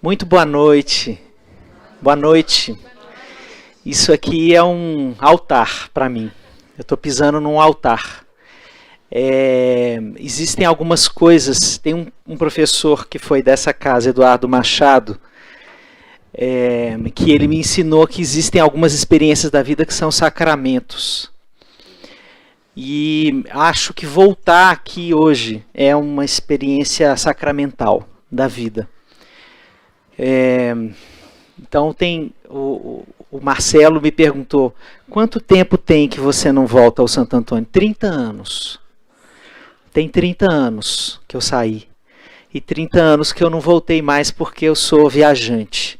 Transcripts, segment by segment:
Muito boa noite. Boa noite. Isso aqui é um altar para mim. Eu estou pisando num altar. Existem algumas coisas. Tem um professor que foi dessa casa, Eduardo Machado, que ele me ensinou que existem algumas experiências da vida que são sacramentos. E acho que voltar aqui hoje é uma experiência sacramental da vida. Então o Marcelo me perguntou: quanto tempo tem que você não volta ao Santo Antônio? 30 anos. Tem 30 anos que eu saí. E 30 anos que eu não voltei mais porque eu sou viajante.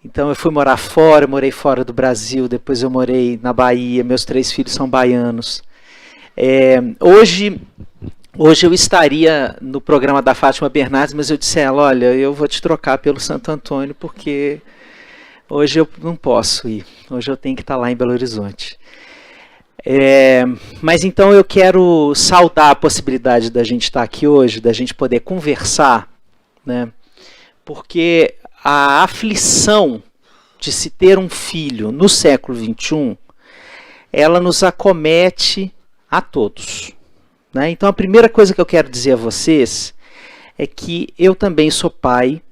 Então eu fui morar fora, eu morei fora do Brasil, depois eu morei na Bahia, meus 3 filhos são baianos. Hoje eu estaria no programa da Fátima Bernardes, mas eu disse a ela: olha, eu vou te trocar pelo Santo Antônio porque hoje eu não posso ir, hoje eu tenho que estar lá em Belo Horizonte. Mas então eu quero saudar a possibilidade da gente estar aqui hoje, da gente poder conversar, né? Porque a aflição de se ter um filho no século XXI, ela nos acomete a todos. Né? Então a primeira coisa que eu quero dizer a vocês é que eu também sou pai,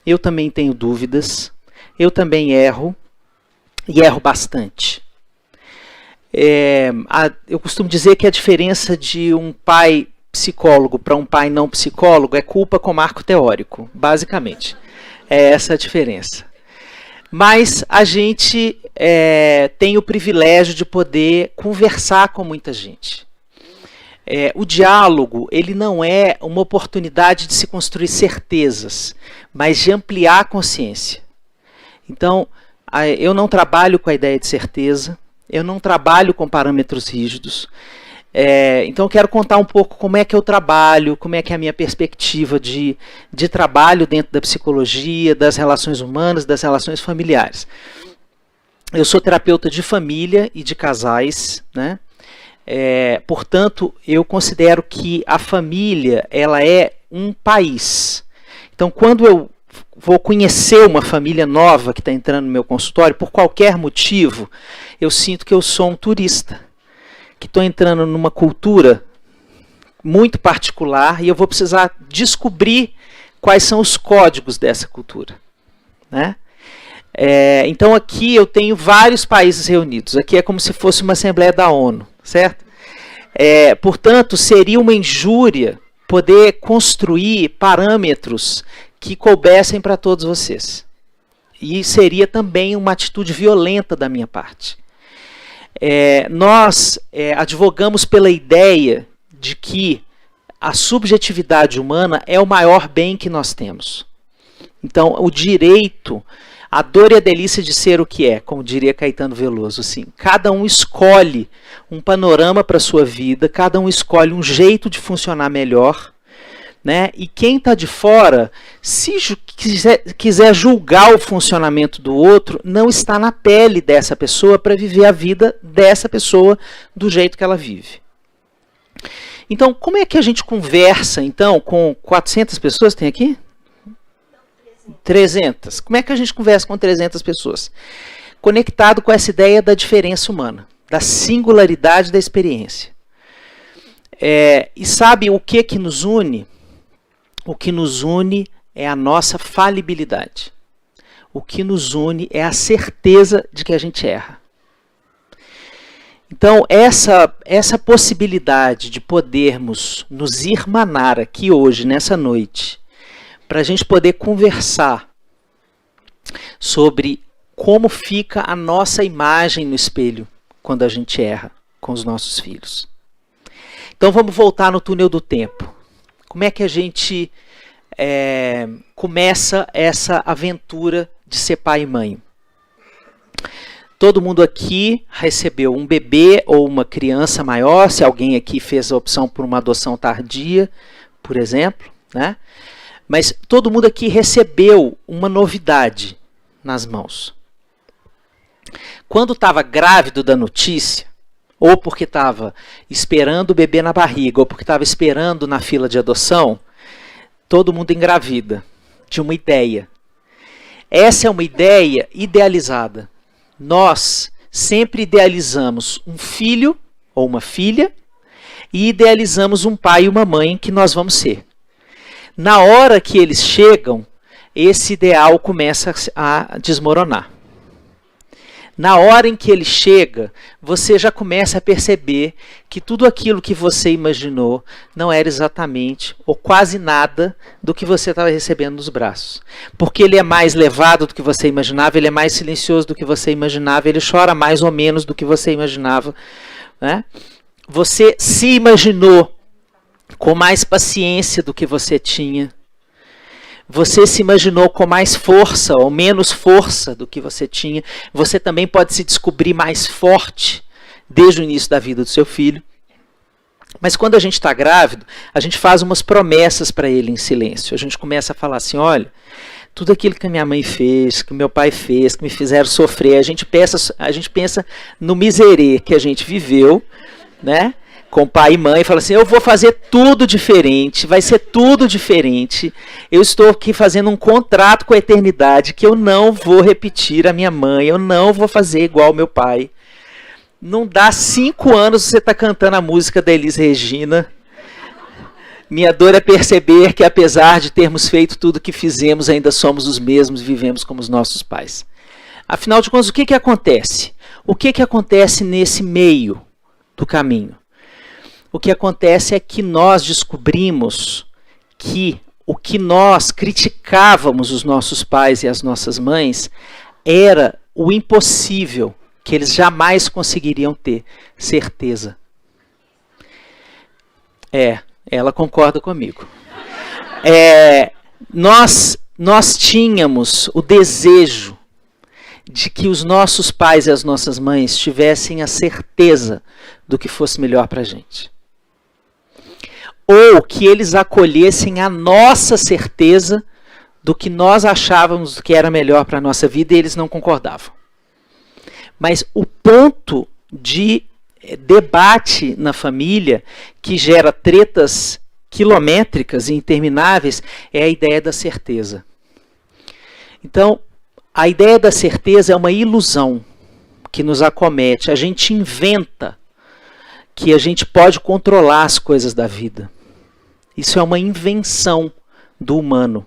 eu também tenho dúvidas, eu também erro, e erro bastante. Eu costumo dizer que a diferença de um pai psicólogo para um pai não psicólogo é culpa com marco teórico, basicamente. É essa a diferença. Mas a gente tem o privilégio de poder conversar com muita gente. O diálogo, ele não é uma oportunidade de se construir certezas, mas de ampliar a consciência. Então, eu não trabalho com a ideia de certeza, eu não trabalho com parâmetros rígidos. Então eu quero contar um pouco como é que eu trabalho, como é que é a minha perspectiva de trabalho dentro da psicologia, das relações humanas, das relações familiares. Eu sou terapeuta de família e de casais, né? Portanto, eu considero que a família ela é um país. Então, quando eu vou conhecer uma família nova que está entrando no meu consultório, por qualquer motivo, eu sinto que eu sou um turista, que estou entrando numa cultura muito particular e eu vou precisar descobrir quais são os códigos dessa cultura. Né? Então aqui eu tenho vários países reunidos. Aqui é como se fosse uma Assembleia da ONU, certo? Portanto, seria uma injúria poder construir parâmetros que coubessem para todos vocês. E seria também uma atitude violenta da minha parte. Nós advogamos pela ideia de que a subjetividade humana é o maior bem que nós temos. Então, o direito, a dor e a delícia de ser o que é, como diria Caetano Veloso. Assim, cada um escolhe um panorama para a sua vida, cada um escolhe um jeito de funcionar melhor. Né? E quem está de fora, se quiser julgar o funcionamento do outro, não está na pele dessa pessoa para viver a vida dessa pessoa do jeito que ela vive. Então, como é que a gente conversa então com 400 pessoas? Tem aqui? 300. Como é que a gente conversa com 300 pessoas? Conectado com essa ideia da diferença humana, da singularidade da experiência. E sabe o que nos une? O que nos une é a nossa falibilidade. O que nos une é a certeza de que a gente erra. Então, essa possibilidade de podermos nos irmanar aqui hoje, nessa noite, para a gente poder conversar sobre como fica a nossa imagem no espelho quando a gente erra com os nossos filhos. Então, vamos voltar no túnel do tempo. Como é que a gente começa essa aventura de ser pai e mãe? Todo mundo aqui recebeu um bebê ou uma criança maior, se alguém aqui fez a opção por uma adoção tardia, por exemplo, né? Mas todo mundo aqui recebeu uma novidade nas mãos. Quando estava grávido da notícia, ou porque estava esperando o bebê na barriga, ou porque estava esperando na fila de adoção, todo mundo engravida de uma ideia Essa é uma ideia idealizada. Nós sempre idealizamos um filho ou uma filha e idealizamos um pai e uma mãe que nós vamos ser. Na hora que eles chegam, esse ideal começa a desmoronar. Na hora em que ele chega, você já começa a perceber que tudo aquilo que você imaginou não era exatamente ou quase nada do que você estava recebendo nos braços. Porque ele é mais levado do que você imaginava, ele é mais silencioso do que você imaginava, ele chora mais ou menos do que você imaginava, né? Você se imaginou com mais paciência do que você tinha. Você se imaginou com mais força ou menos força do que você tinha. Você também pode se descobrir mais forte desde o início da vida do seu filho. Mas quando a gente está grávido, a gente faz umas promessas para ele em silêncio. A gente começa a falar assim, olha, tudo aquilo que a minha mãe fez, que o meu pai fez, que me fizeram sofrer, a gente pensa no miserê que a gente viveu, né? Com pai e mãe, fala assim, eu vou fazer tudo diferente, vai ser tudo diferente. Eu estou aqui fazendo um contrato com a eternidade que eu não vou repetir a minha mãe, eu não vou fazer igual ao meu pai. Não dá 5 anos você está cantando a música da Elis Regina. Minha dor é perceber que apesar de termos feito tudo o que fizemos, ainda somos os mesmos e vivemos como os nossos pais. Afinal de contas, o que acontece? O que acontece nesse meio do caminho? O que acontece é que nós descobrimos que o que nós criticávamos os nossos pais e as nossas mães era o impossível, que eles jamais conseguiriam ter certeza. Ela concorda comigo. Nós tínhamos o desejo de que os nossos pais e as nossas mães tivessem a certeza do que fosse melhor para a gente. Ou que eles acolhessem a nossa certeza do que nós achávamos que era melhor para a nossa vida e eles não concordavam. Mas o ponto de debate na família que gera tretas quilométricas e intermináveis é a ideia da certeza. Então, a ideia da certeza é uma ilusão que nos acomete. A gente inventa que a gente pode controlar as coisas da vida. Isso é uma invenção do humano.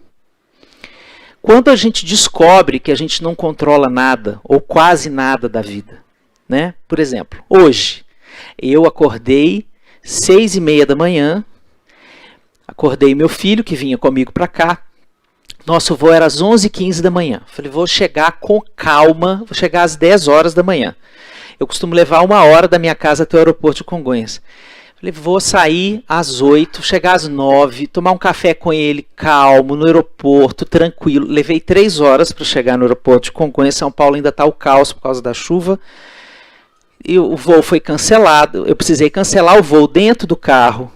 Quando a gente descobre que a gente não controla nada, ou quase nada da vida, né? Por exemplo, hoje, eu acordei 6h30 da manhã, acordei meu filho, que vinha comigo para cá, nosso voo era às 11h15 da manhã. Falei, vou chegar com calma, vou chegar às 10 horas da manhã. Eu costumo levar 1 hora da minha casa até o aeroporto de Congonhas. Falei, vou sair às 8, chegar às 9, tomar um café com ele calmo, no aeroporto, tranquilo. Levei 3 horas para chegar no aeroporto de Congonhas. São Paulo ainda está o caos por causa da chuva. E o voo foi cancelado. Eu precisei cancelar o voo dentro do carro,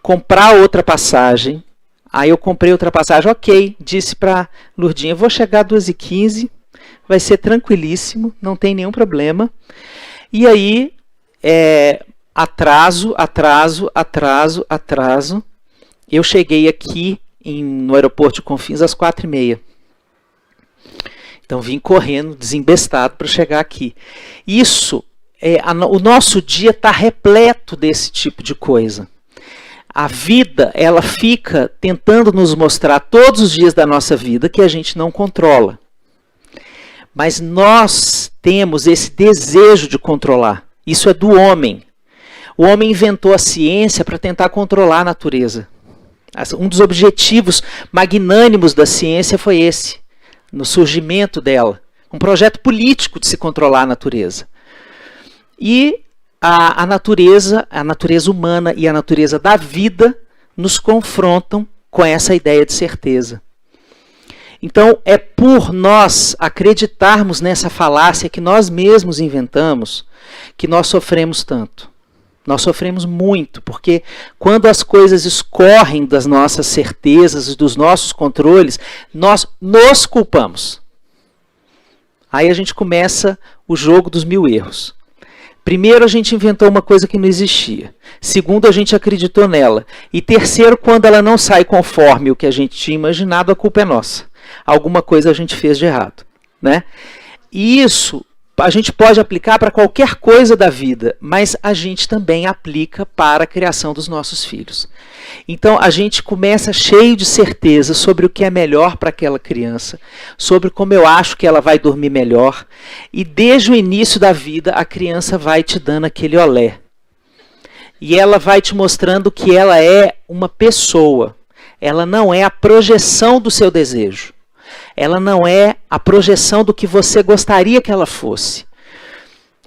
comprar outra passagem. Aí eu comprei outra passagem. Ok, disse para Lurdinha, vou chegar às 2h15, vai ser tranquilíssimo, não tem nenhum problema. E aí, atraso. Eu cheguei aqui no aeroporto de Confins às 4h30. Então vim correndo, desembestado para chegar aqui. Isso, o nosso dia está repleto desse tipo de coisa. A vida, ela fica tentando nos mostrar todos os dias da nossa vida que a gente não controla. Mas nós temos esse desejo de controlar. Isso é do homem. O homem inventou a ciência para tentar controlar a natureza. Um dos objetivos magnânimos da ciência foi esse, no surgimento dela. Um projeto político de se controlar a natureza. E a natureza humana e a natureza da vida nos confrontam com essa ideia de certeza. Então, é por nós acreditarmos nessa falácia que nós mesmos inventamos que nós sofremos tanto. Nós sofremos muito, porque quando as coisas escorrem das nossas certezas e dos nossos controles, nós nos culpamos. Aí a gente começa o jogo dos 1000 erros. Primeiro, a gente inventou uma coisa que não existia. Segundo, a gente acreditou nela. E terceiro, quando ela não sai conforme o que a gente tinha imaginado, a culpa é nossa. alguma coisa a gente fez de errado, né? E isso a gente pode aplicar para qualquer coisa da vida, mas a gente também aplica para a criação dos nossos filhos. Então a gente começa cheio de certeza sobre o que é melhor para aquela criança, sobre como eu acho que ela vai dormir melhor, e desde o início da vida a criança vai te dando aquele olé. E ela vai te mostrando que ela é uma pessoa, ela não é a projeção do seu desejo. Ela não é a projeção do que você gostaria que ela fosse.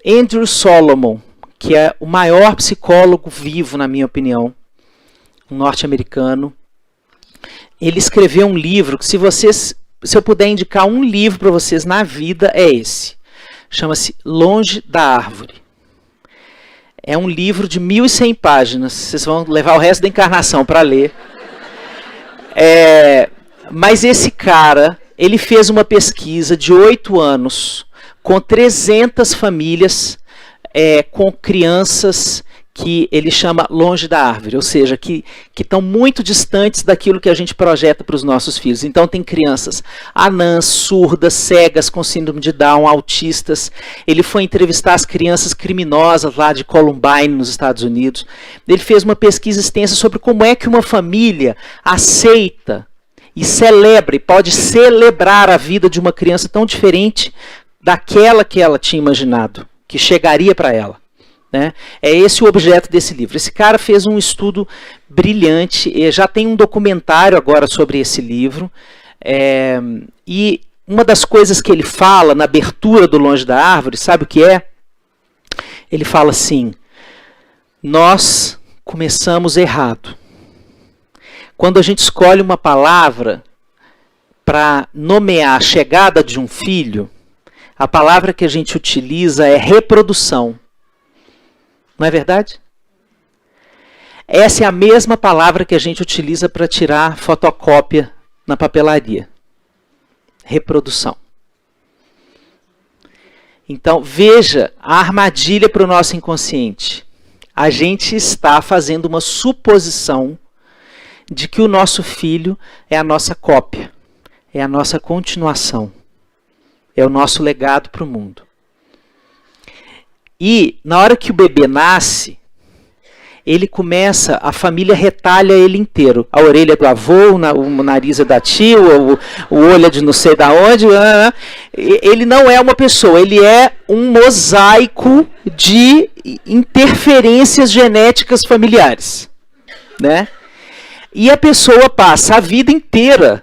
Andrew Solomon, que é o maior psicólogo vivo, na minha opinião, um norte-americano, ele escreveu um livro que se eu puder indicar um livro para vocês na vida, é esse. Chama-se Longe da Árvore. É um livro de 1.100 páginas. Vocês vão levar o resto da encarnação para ler. Mas esse cara, ele fez uma pesquisa de 8 anos com 300 famílias com crianças que ele chama longe da árvore, ou seja, que estão muito distantes daquilo que a gente projeta para os nossos filhos. Então tem crianças anãs, surdas, cegas, com síndrome de Down, autistas. Ele foi entrevistar as crianças criminosas lá de Columbine, nos Estados Unidos. Ele fez uma pesquisa extensa sobre como é que uma família aceita e celebra, e pode celebrar a vida de uma criança tão diferente daquela que ela tinha imaginado, que chegaria para ela. Né? É esse o objeto desse livro. Esse cara fez um estudo brilhante, já tem um documentário agora sobre esse livro, e uma das coisas que ele fala na abertura do Longe da Árvore, sabe o que é? Ele fala assim: nós começamos errado. Quando a gente escolhe uma palavra para nomear a chegada de um filho, a palavra que a gente utiliza é reprodução. Não é verdade? Essa é a mesma palavra que a gente utiliza para tirar fotocópia na papelaria. Reprodução. Então, veja a armadilha para o nosso inconsciente. A gente está fazendo uma suposição de que o nosso filho é a nossa cópia, é a nossa continuação, é o nosso legado para o mundo. E na hora que o bebê nasce, ele começa, a família retalha ele inteiro. A orelha do avô, o nariz é da tia, o olho é de não sei da onde. Ele não é uma pessoa, ele é um mosaico de interferências genéticas familiares, né? E a pessoa passa a vida inteira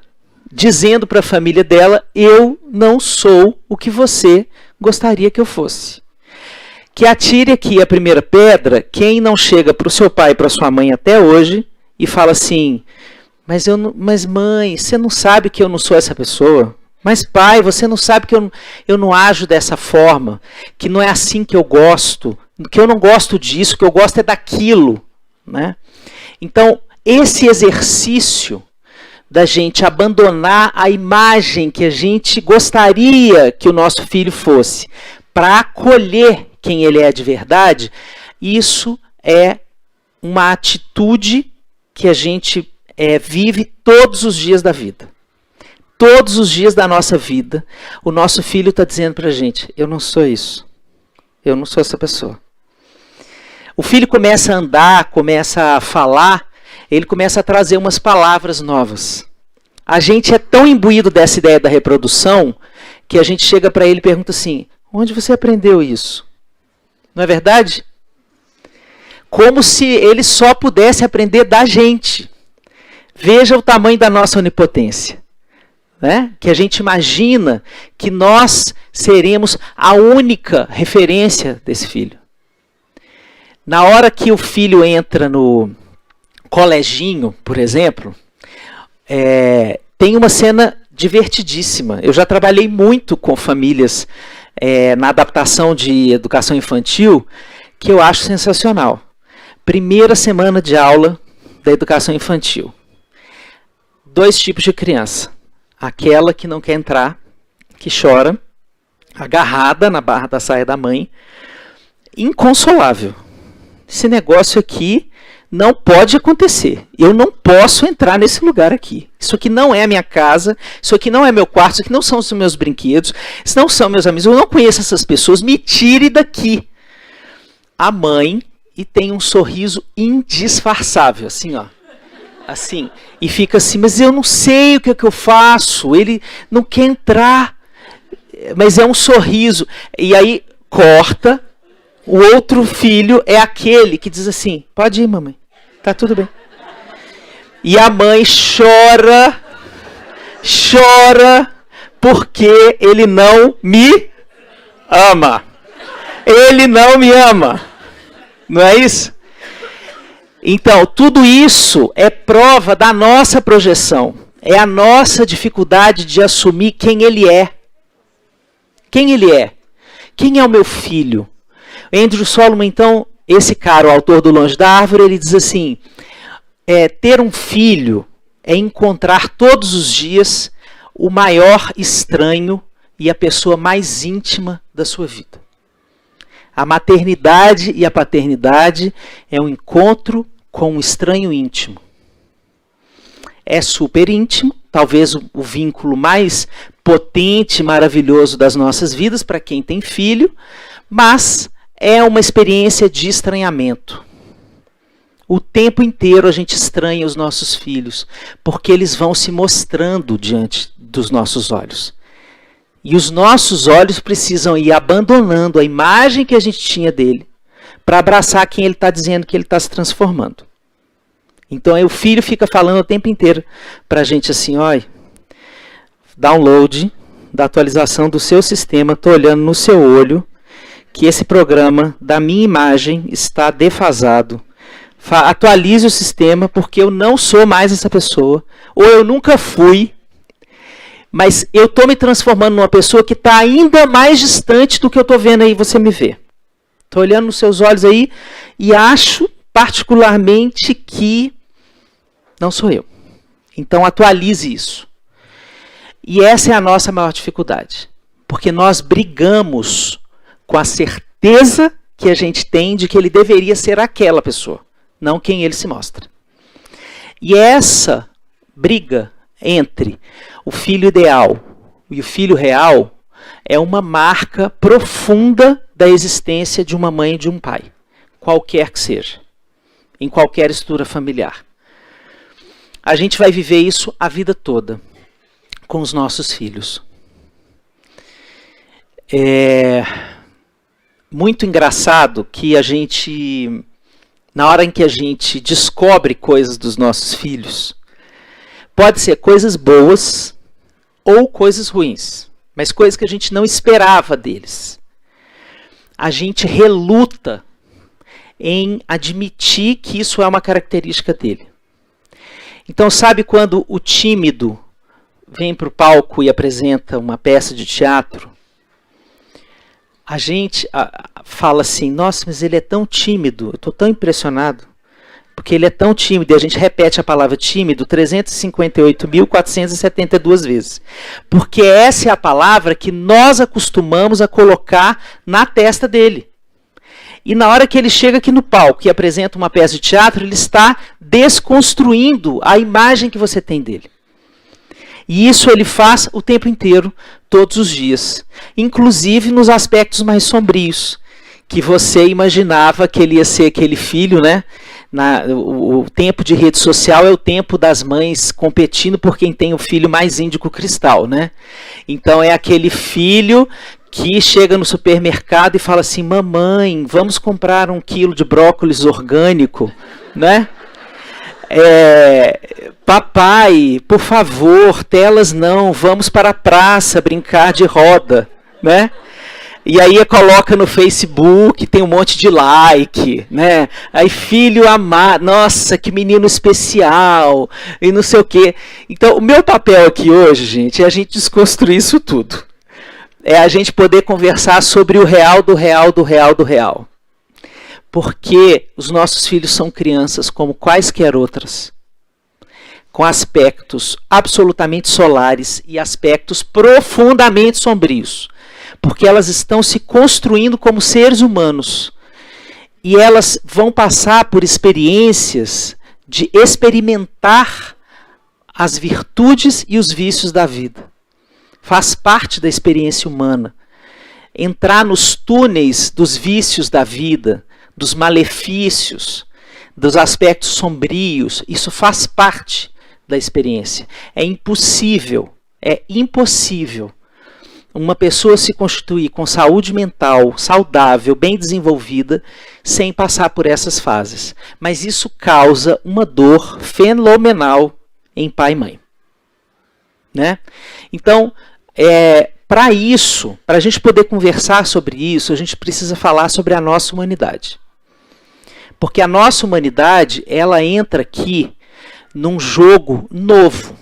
dizendo para a família dela: eu não sou o que você gostaria que eu fosse. Que atire aqui a primeira pedra quem não chega para o seu pai e para sua mãe até hoje e fala assim: mas mãe, você não sabe que eu não sou essa pessoa? Mas pai, você não sabe que eu não ajo dessa forma, que não é assim que eu gosto, que eu não gosto disso, que eu gosto é daquilo, né? Então, esse exercício da gente abandonar a imagem que a gente gostaria que o nosso filho fosse, para acolher quem ele é de verdade, isso é uma atitude que a gente vive todos os dias da vida. Todos os dias da nossa vida, o nosso filho está dizendo para a gente: eu não sou isso, eu não sou essa pessoa. O filho começa a andar, começa a falar, ele começa a trazer umas palavras novas. A gente é tão imbuído dessa ideia da reprodução que a gente chega para ele e pergunta assim: onde você aprendeu isso? Não é verdade? Como se ele só pudesse aprender da gente. Veja o tamanho da nossa onipotência, né? Que a gente imagina que nós seremos a única referência desse filho. Na hora que o filho entra no coleginho, por exemplo, tem uma cena divertidíssima. Eu já trabalhei muito com famílias na adaptação de educação infantil, que eu acho sensacional. Primeira semana de aula da educação infantil. 2 tipos de criança. Aquela que não quer entrar, que chora, agarrada na barra da saia da mãe, inconsolável. Esse negócio aqui não pode acontecer. Eu não posso entrar nesse lugar aqui. Isso aqui não é a minha casa, isso aqui não é meu quarto, isso aqui não são os meus brinquedos, isso não são meus amigos, eu não conheço essas pessoas, me tire daqui. A mãe, e tem um sorriso indisfarçável, assim, ó. Assim, e fica assim, mas eu não sei o que é que eu faço, ele não quer entrar, mas é um sorriso. E aí, corta, o outro filho é aquele que diz assim, pode ir, mamãe, tá tudo bem. E a mãe chora, porque ele não me ama. Ele não me ama. Não é isso? Então, tudo isso é prova da nossa projeção. É a nossa dificuldade de assumir quem ele é. Quem ele é? Quem é o meu filho? Andrew Solomon, então, esse cara, o autor do Longe da Árvore, ele diz assim, ter um filho é encontrar todos os dias o maior estranho e a pessoa mais íntima da sua vida. A maternidade e a paternidade é um encontro com um estranho íntimo. É super íntimo, talvez o vínculo mais potente e maravilhoso das nossas vidas para quem tem filho, mas é uma experiência de estranhamento. O tempo inteiro a gente estranha os nossos filhos, porque eles vão se mostrando diante dos nossos olhos. E os nossos olhos precisam ir abandonando a imagem que a gente tinha dele para abraçar quem ele está dizendo que ele está se transformando. Então aí o filho fica falando o tempo inteiro para a gente assim, olha, download da atualização do seu sistema, estou olhando no seu olho que esse programa da minha imagem está defasado. Atualize o sistema porque eu não sou mais essa pessoa, ou eu nunca fui, mas eu estou me transformando numa pessoa que está ainda mais distante do que eu estou vendo aí você me ver. Estou olhando nos seus olhos aí e acho particularmente que não sou eu. Então atualize isso. E essa é a nossa maior dificuldade. Porque nós brigamos com a certeza que a gente tem de que ele deveria ser aquela pessoa, não quem ele se mostra. E essa briga entre o filho ideal e o filho real é uma marca profunda da existência de uma mãe e de um pai, qualquer que seja, em qualquer estrutura familiar. A gente vai viver isso a vida toda com os nossos filhos. É muito engraçado que a gente, na hora em que a gente descobre coisas dos nossos filhos, pode ser coisas boas ou coisas ruins, mas coisas que a gente não esperava deles. A gente reluta em admitir que isso é uma característica dele. Então, sabe quando o tímido vem para o palco e apresenta uma peça de teatro? A gente fala assim, nossa, mas ele é tão tímido, eu estou tão impressionado, porque ele é tão tímido, e a gente repete a palavra tímido 358.472 vezes. Porque essa é a palavra que nós acostumamos a colocar na testa dele. E na hora que ele chega aqui no palco e apresenta uma peça de teatro, ele está desconstruindo a imagem que você tem dele. E isso ele faz o tempo inteiro, todos os dias. Inclusive nos aspectos mais sombrios, que você imaginava que ele ia ser aquele filho, né? O tempo de rede social é o tempo das mães competindo por quem tem o filho mais índico cristal, né? Então é aquele filho que chega no supermercado e fala assim, mamãe, vamos comprar 1 quilo de brócolis orgânico, né? Papai, por favor, telas não, vamos para a praça brincar de roda, né? E aí coloca no Facebook, tem um monte de like, né? Aí filho amado, nossa, que menino especial, e não sei o quê. Então, o meu papel aqui hoje, gente, é a gente desconstruir isso tudo. É a gente poder conversar sobre o real do real do real do real. Porque os nossos filhos são crianças como quaisquer outras, com aspectos absolutamente solares e aspectos profundamente sombrios. Porque elas estão se construindo como seres humanos. e elas vão passar por experiências de experimentar as virtudes e os vícios da vida. Faz parte da experiência humana. Entrar nos túneis dos vícios da vida, dos malefícios, dos aspectos sombrios, isso faz parte da experiência. É impossível uma pessoa se constituir com saúde mental, saudável, bem desenvolvida, sem passar por essas fases. Mas isso causa uma dor fenomenal em pai e mãe. Né? Então, para isso, para a gente poder conversar sobre isso, a gente precisa falar sobre a nossa humanidade. Porque a nossa humanidade, ela entra aqui num jogo novo.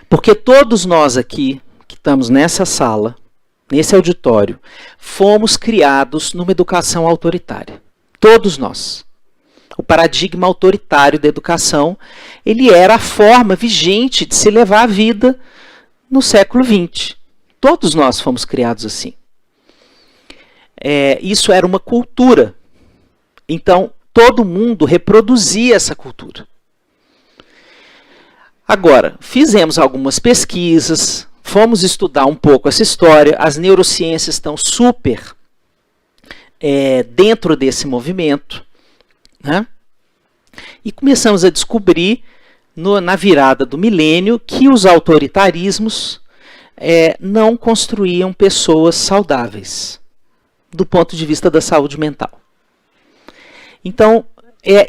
Porque todos nós aqui, que estamos nessa sala, nesse auditório, fomos criados numa educação autoritária. Todos nós. O paradigma autoritário da educação, ele era a forma vigente de se levar a vida no século XX. Todos nós fomos criados assim. Isso era uma cultura. Então, todo mundo reproduzia essa cultura. Agora, fizemos algumas pesquisas, fomos estudar um pouco essa história, as neurociências estão super dentro desse movimento, né? E começamos a descobrir, na virada do milênio, que os autoritarismos não construíam pessoas saudáveis, do ponto de vista da saúde mental. Então,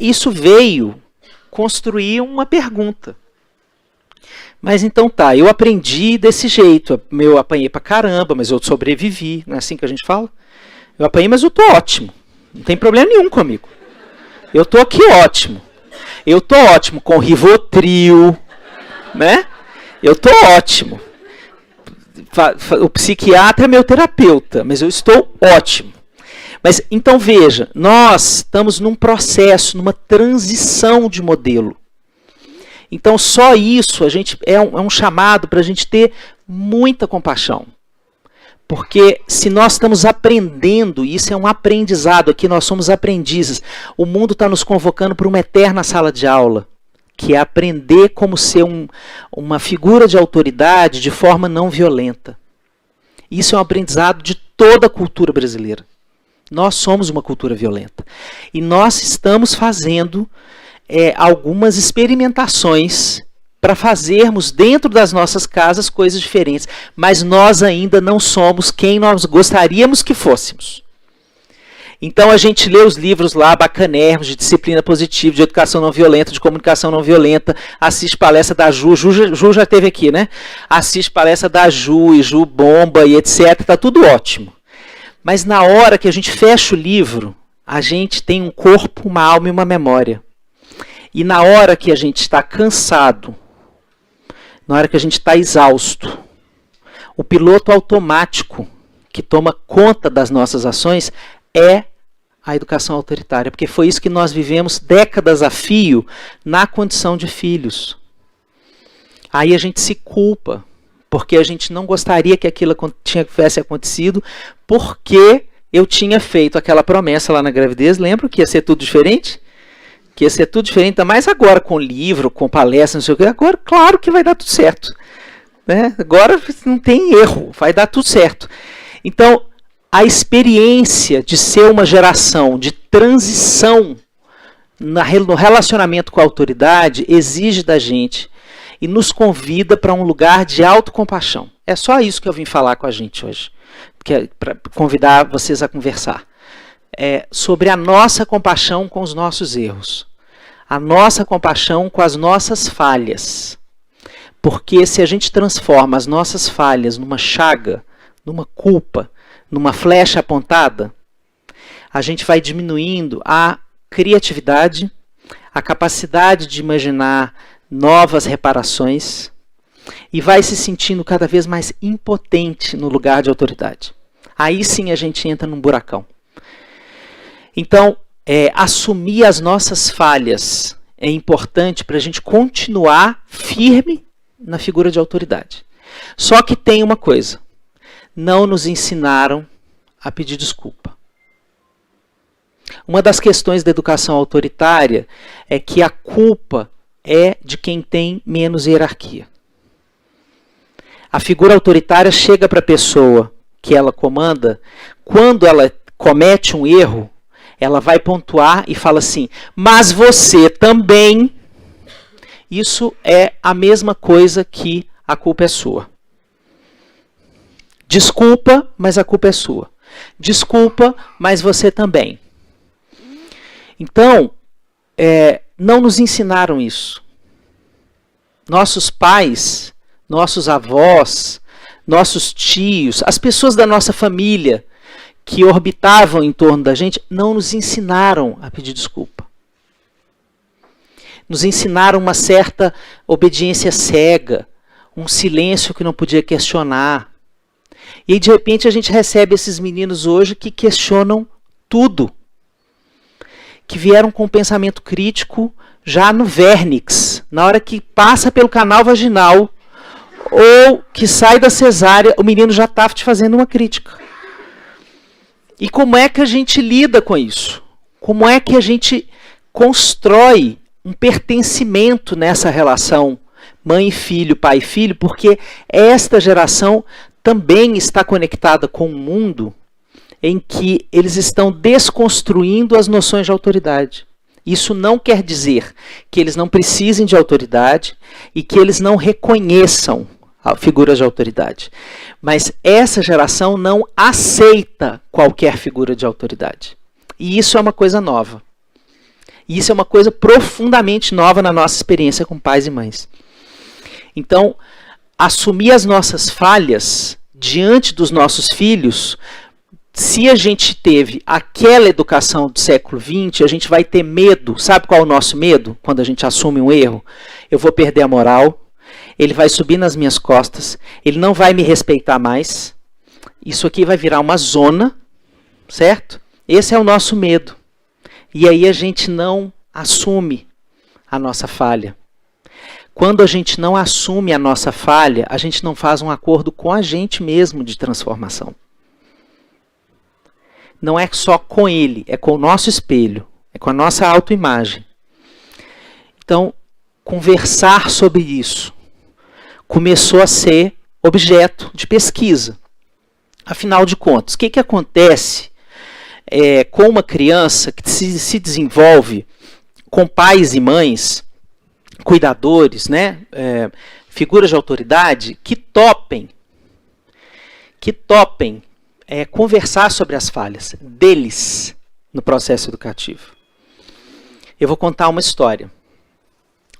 isso veio construir uma pergunta. Mas então tá, eu aprendi desse jeito, eu apanhei pra caramba, mas eu sobrevivi, não é assim que a gente fala? Eu apanhei, mas eu tô ótimo, não tem problema nenhum comigo. Eu tô aqui ótimo. Eu tô ótimo com Rivotril, né? Eu tô ótimo. O psiquiatra é meu terapeuta, mas eu estou ótimo. Mas então veja, nós estamos num processo, numa transição de modelo. Então só isso é um chamado para a gente ter muita compaixão. Porque se nós estamos aprendendo, isso é um aprendizado, aqui nós somos aprendizes. O mundo está nos convocando para uma eterna sala de aula, que é aprender como ser uma figura de autoridade de forma não violenta. Isso é um aprendizado de toda a cultura brasileira. Nós somos uma cultura violenta. E nós estamos fazendo algumas experimentações para fazermos dentro das nossas casas coisas diferentes. Mas nós ainda não somos quem nós gostaríamos que fôssemos. Então a gente lê os livros lá bacanérrimos de disciplina positiva, de educação não violenta, de comunicação não violenta, assiste palestra da Ju já esteve aqui, né? Assiste palestra da Ju e Ju bomba e etc, tá tudo ótimo. Mas na hora que a gente fecha o livro, a gente tem um corpo, uma alma e uma memória. E na hora que a gente está cansado, na hora que a gente está exausto, o piloto automático que toma conta das nossas ações é a educação autoritária. Porque foi isso que nós vivemos décadas a fio na condição de filhos. Aí a gente se culpa, porque a gente não gostaria que aquilo tivesse acontecido, porque eu tinha feito aquela promessa lá na gravidez, lembra que ia ser tudo diferente? Que ia ser tudo diferente, ainda mais agora com livro, com palestra, não sei o que. Agora, claro que vai dar tudo certo. Né? Agora não tem erro, vai dar tudo certo. Então, a experiência de ser uma geração de transição no relacionamento com a autoridade exige da gente e nos convida para um lugar de autocompaixão. É só isso que eu vim falar com a gente hoje, para convidar vocês a conversar. Sobre a nossa compaixão com os nossos erros, a nossa compaixão com as nossas falhas. Porque se a gente transforma as nossas falhas numa chaga, numa culpa, numa flecha apontada, a gente vai diminuindo a criatividade, a capacidade de imaginar novas reparações e vai se sentindo cada vez mais impotente no lugar de autoridade. Aí sim a gente entra num buracão. Então, assumir as nossas falhas é importante para a gente continuar firme na figura de autoridade. Só que tem uma coisa, não nos ensinaram a pedir desculpa. Uma das questões da educação autoritária é que a culpa é de quem tem menos hierarquia. A figura autoritária chega para a pessoa que ela comanda, quando ela comete um erro, ela vai pontuar e fala assim, mas você também. Isso é a mesma coisa que a culpa é sua. Desculpa, mas a culpa é sua. Desculpa, mas você também. Então, não nos ensinaram isso. Nossos pais, nossos avós, nossos tios, as pessoas da nossa família que orbitavam em torno da gente, não nos ensinaram a pedir desculpa. Nos ensinaram uma certa obediência cega, um silêncio que não podia questionar. E de repente a gente recebe esses meninos hoje que questionam tudo. Que vieram com pensamento crítico já no vernix, na hora que passa pelo canal vaginal, ou que sai da cesárea, o menino já está te fazendo uma crítica. E como é que a gente lida com isso? Como é que a gente constrói um pertencimento nessa relação mãe e filho, pai e filho? Porque esta geração também está conectada com um mundo em que eles estão desconstruindo as noções de autoridade. Isso não quer dizer que eles não precisem de autoridade e que eles não reconheçam figuras de autoridade. Mas essa geração não aceita qualquer figura de autoridade. E isso é uma coisa nova. E isso é uma coisa profundamente nova na nossa experiência com pais e mães. Então, assumir as nossas falhas diante dos nossos filhos, se a gente teve aquela educação do século XX, a gente vai ter medo. Sabe qual é o nosso medo quando a gente assume um erro? Eu vou perder a moral, ele vai subir nas minhas costas, ele não vai me respeitar mais, isso aqui vai virar uma zona, certo? Esse é o nosso medo. E aí a gente não assume a nossa falha. Quando a gente não assume a nossa falha, a gente não faz um acordo com a gente mesmo de transformação. Não é só com ele, é com o nosso espelho, é com a nossa autoimagem. Então, conversar sobre isso começou a ser objeto de pesquisa. Afinal de contas, o que acontece com uma criança que se desenvolve com pais e mães, cuidadores, né, figuras de autoridade, que topem conversar sobre as falhas deles no processo educativo. Eu vou contar uma história.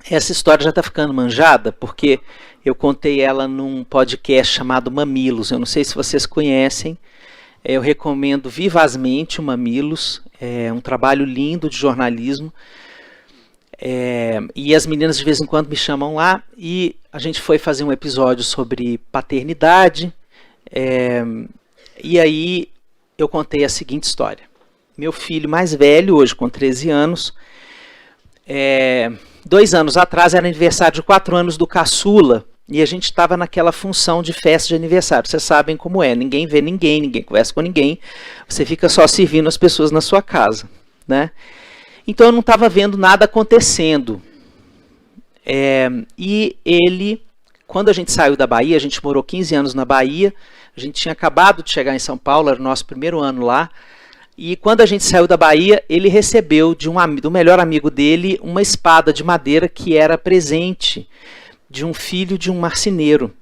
Essa história já está ficando manjada, porque eu contei ela num podcast chamado Mamilos. Eu não sei se vocês conhecem. Eu recomendo vivazmente o Mamilos. É um trabalho lindo de jornalismo. E as meninas de vez em quando me chamam lá. E a gente foi fazer um episódio sobre paternidade. E aí eu contei a seguinte história. Meu filho mais velho, hoje com 13 anos, 2 anos atrás era aniversário de 4 anos do caçula, e a gente estava naquela função de festa de aniversário. Vocês sabem como é, ninguém vê ninguém, ninguém conversa com ninguém, você fica só servindo as pessoas na sua casa, né? Então eu não estava vendo nada acontecendo. E ele, quando a gente saiu da Bahia, a gente morou 15 anos na Bahia, a gente tinha acabado de chegar em São Paulo, era o nosso primeiro ano lá, e quando a gente saiu da Bahia, ele recebeu do melhor amigo dele uma espada de madeira que era presente de um filho de um marceneiro,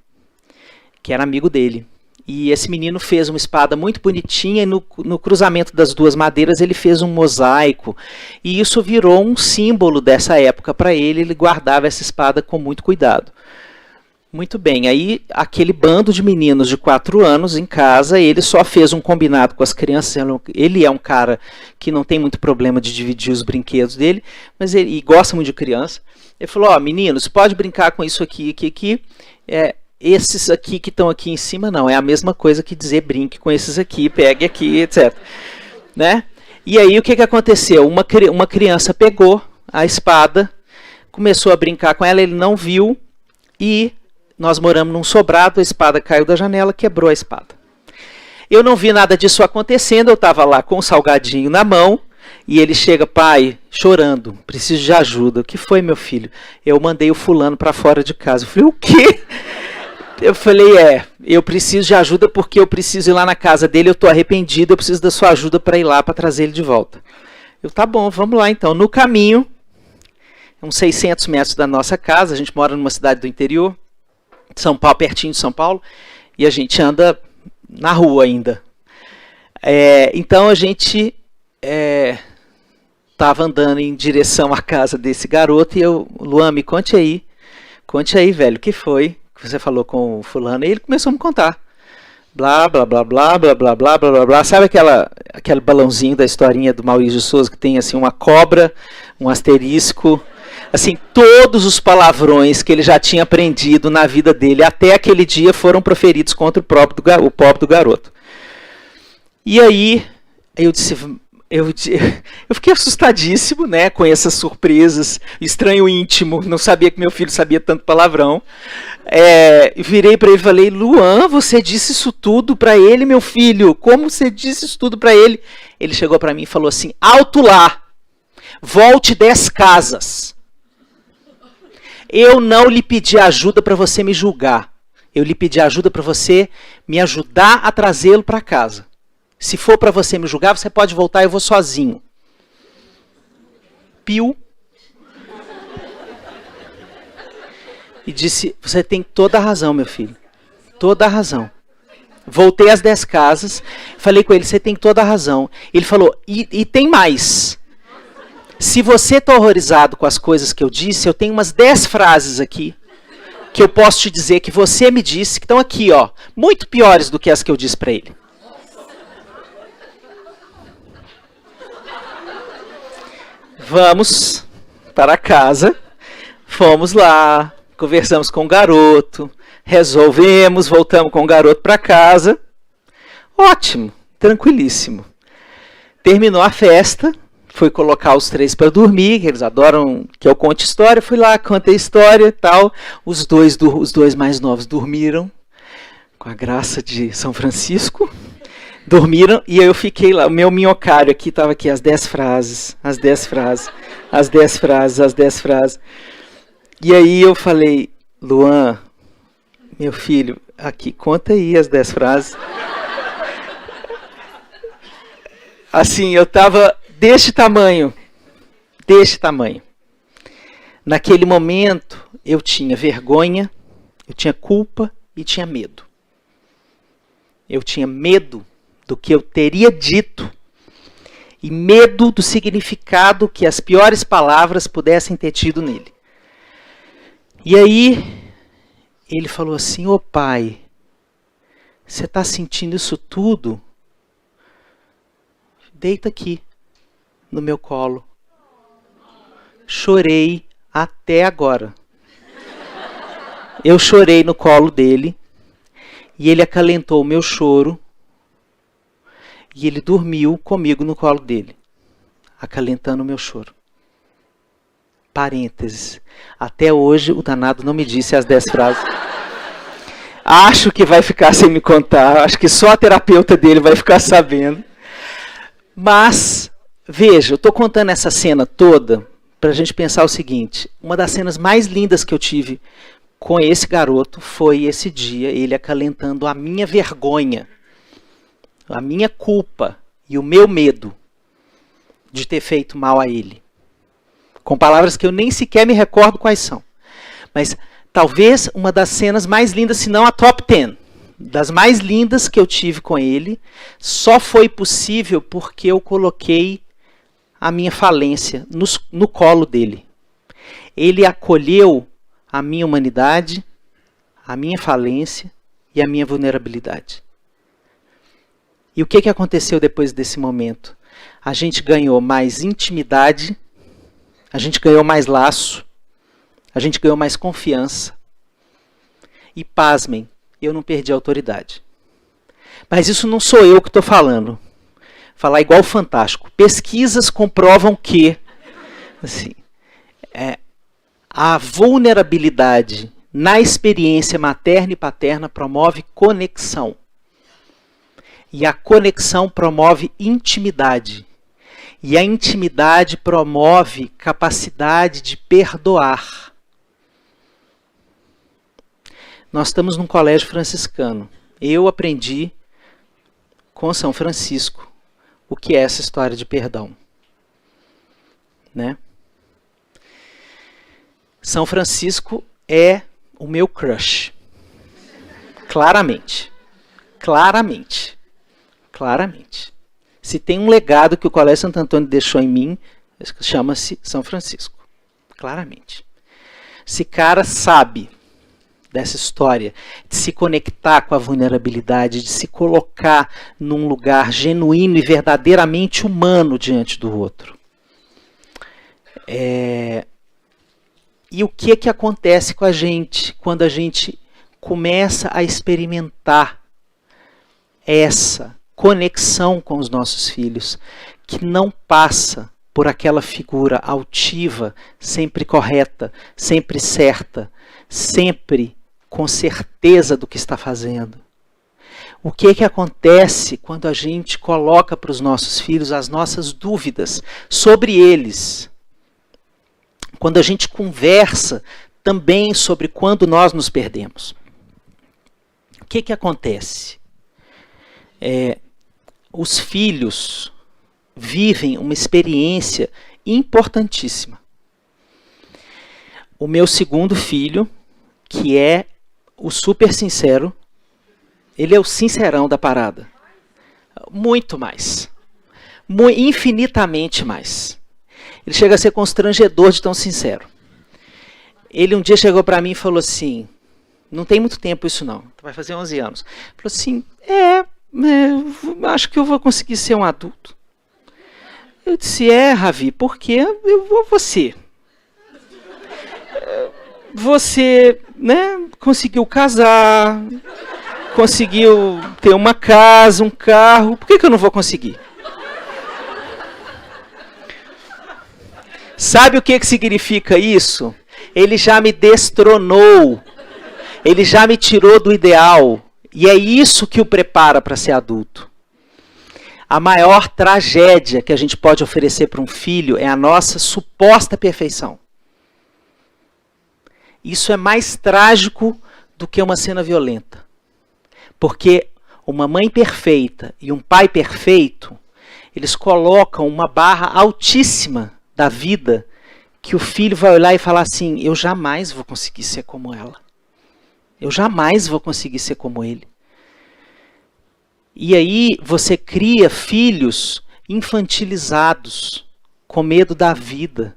que era amigo dele. E esse menino fez uma espada muito bonitinha, e no cruzamento das duas madeiras ele fez um mosaico, e isso virou um símbolo dessa época para ele, ele guardava essa espada com muito cuidado. Muito bem, aí aquele bando de meninos de 4 anos em casa, ele só fez um combinado com as crianças. Ele é um cara que não tem muito problema de dividir os brinquedos dele, mas ele gosta muito de criança. Ele falou, meninos, pode brincar com isso aqui, esses aqui que estão aqui em cima não, é a mesma coisa que dizer brinque com esses aqui, pegue aqui, etc. Né? E aí o que aconteceu? Uma criança pegou a espada, começou a brincar com ela, ele não viu, e nós moramos num sobrado, a espada caiu da janela, quebrou a espada. Eu não vi nada disso acontecendo, eu estava lá com o salgadinho na mão, E ele chega, pai, chorando, preciso de ajuda. O que foi, meu filho? Eu mandei o fulano para fora de casa. Eu falei, o quê? Eu falei, eu preciso de ajuda porque eu preciso ir lá na casa dele, eu estou arrependido, eu preciso da sua ajuda para ir lá, para trazer ele de volta. Eu, tá bom, vamos lá então. No caminho, uns 600 metros da nossa casa, a gente mora numa cidade do interior, São Paulo, pertinho de São Paulo, e a gente anda na rua ainda. Então a gente estava andando em direção à casa desse garoto e eu, Luan, me conte aí, velho, o que foi que você falou com o fulano? E ele começou a me contar. Blá, blá, blá, blá, blá, blá, blá, blá, blá, blá. Sabe aquele balãozinho da historinha do Maurício de Souza que tem assim uma cobra, um asterisco, assim, todos os palavrões que ele já tinha aprendido na vida dele até aquele dia foram proferidos contra o pobre do garoto. E aí eu fiquei assustadíssimo, né, com essas surpresas, estranho íntimo, não sabia que meu filho sabia tanto palavrão. Virei para ele e falei, Luan, você disse isso tudo para ele, meu filho? Como você disse isso tudo para ele? Ele chegou para mim e falou assim, alto lá, volte 10 casas. Eu não lhe pedi ajuda para você me julgar. Eu lhe pedi ajuda para você me ajudar a trazê-lo para casa. Se for para você me julgar, você pode voltar, eu vou sozinho. Piu. E disse, você tem toda a razão, meu filho. Toda a razão. Voltei às 10 casas, falei com ele, você tem toda a razão. Ele falou, e tem mais. Se você está horrorizado com as coisas que eu disse, eu tenho umas 10 frases aqui que eu posso te dizer que você me disse, que estão aqui, ó, muito piores do que as que eu disse para ele. Vamos para casa, fomos lá, conversamos com o garoto, resolvemos, voltamos com o garoto para casa. Ótimo, tranquilíssimo. Terminou a festa, fui colocar os 3 para dormir, que eles adoram que eu conte história, fui lá, contei história e tal. Os dois mais novos dormiram, com a graça de São Francisco. Dormiram e eu fiquei lá, o meu minhocário aqui estava aqui, as 10 frases, as 10 frases, as 10 frases, as 10 frases. E aí eu falei, Luan, meu filho, aqui, conta aí as 10 frases. Assim, eu estava deste tamanho. Naquele momento, eu tinha vergonha, eu tinha culpa e tinha medo. Eu tinha medo do que eu teria dito e medo do significado que as piores palavras pudessem ter tido nele. E aí, ele falou assim, ô pai, você está sentindo isso tudo? Deita aqui, no meu colo. Chorei até agora. Eu chorei no colo dele, e ele acalentou o meu choro, e ele dormiu comigo no colo dele, acalentando o meu choro. Parênteses. Até hoje o danado não me disse as 10 frases. Acho que vai ficar sem me contar. Acho que só a terapeuta dele vai ficar sabendo. Mas, veja, eu estou contando essa cena toda para a gente pensar o seguinte. Uma das cenas mais lindas que eu tive com esse garoto foi esse dia, ele acalentando a minha vergonha, a minha culpa e o meu medo de ter feito mal a ele. Com palavras que eu nem sequer me recordo quais são. Mas talvez uma das cenas mais lindas, se não a top 10, das mais lindas que eu tive com ele, só foi possível porque eu coloquei a minha falência no colo dele. Ele acolheu a minha humanidade, a minha falência e a minha vulnerabilidade. E o que aconteceu depois desse momento? A gente ganhou mais intimidade, a gente ganhou mais laço, a gente ganhou mais confiança. E pasmem, eu não perdi a autoridade. Mas isso não sou eu que estou falando. Falar igual Fantástico. Pesquisas comprovam que assim, a vulnerabilidade na experiência materna e paterna promove conexão. E a conexão promove intimidade. E a intimidade promove capacidade de perdoar. Nós estamos num colégio franciscano. Eu aprendi com São Francisco o que é essa história de perdão. Né? São Francisco é o meu crush. Claramente. Claramente. Claramente. Se tem um legado que o Colégio Santo Antônio deixou em mim, chama-se São Francisco. Claramente. Esse cara sabe dessa história, de se conectar com a vulnerabilidade, de se colocar num lugar genuíno e verdadeiramente humano diante do outro. E o que acontece com a gente quando a gente começa a experimentar essa conexão com os nossos filhos, que não passa por aquela figura altiva, sempre correta, sempre certa, sempre com certeza do que está fazendo. O que acontece quando a gente coloca para os nossos filhos as nossas dúvidas sobre eles? Quando a gente conversa também sobre quando nós nos perdemos. O que acontece? Os filhos vivem uma experiência importantíssima. O meu segundo filho, que é o super sincero, ele é o sincerão da parada. Muito mais. Infinitamente mais. Ele chega a ser constrangedor de tão sincero. Ele um dia chegou para mim e falou assim, não tem muito tempo isso não, vai fazer 11 anos. Falou assim, acho que eu vou conseguir ser um adulto. Eu disse, Ravi, por quê? Você, né, conseguiu casar, conseguiu ter uma casa, um carro, por que eu não vou conseguir? Sabe o que significa isso? Ele já me destronou, ele já me tirou do ideal, e é isso que o prepara para ser adulto. A maior tragédia que a gente pode oferecer para um filho é a nossa suposta perfeição. Isso é mais trágico do que uma cena violenta. Porque uma mãe perfeita e um pai perfeito, eles colocam uma barra altíssima da vida, que o filho vai olhar e falar assim, eu jamais vou conseguir ser como ela. Eu jamais vou conseguir ser como ele. E aí você cria filhos infantilizados, com medo da vida,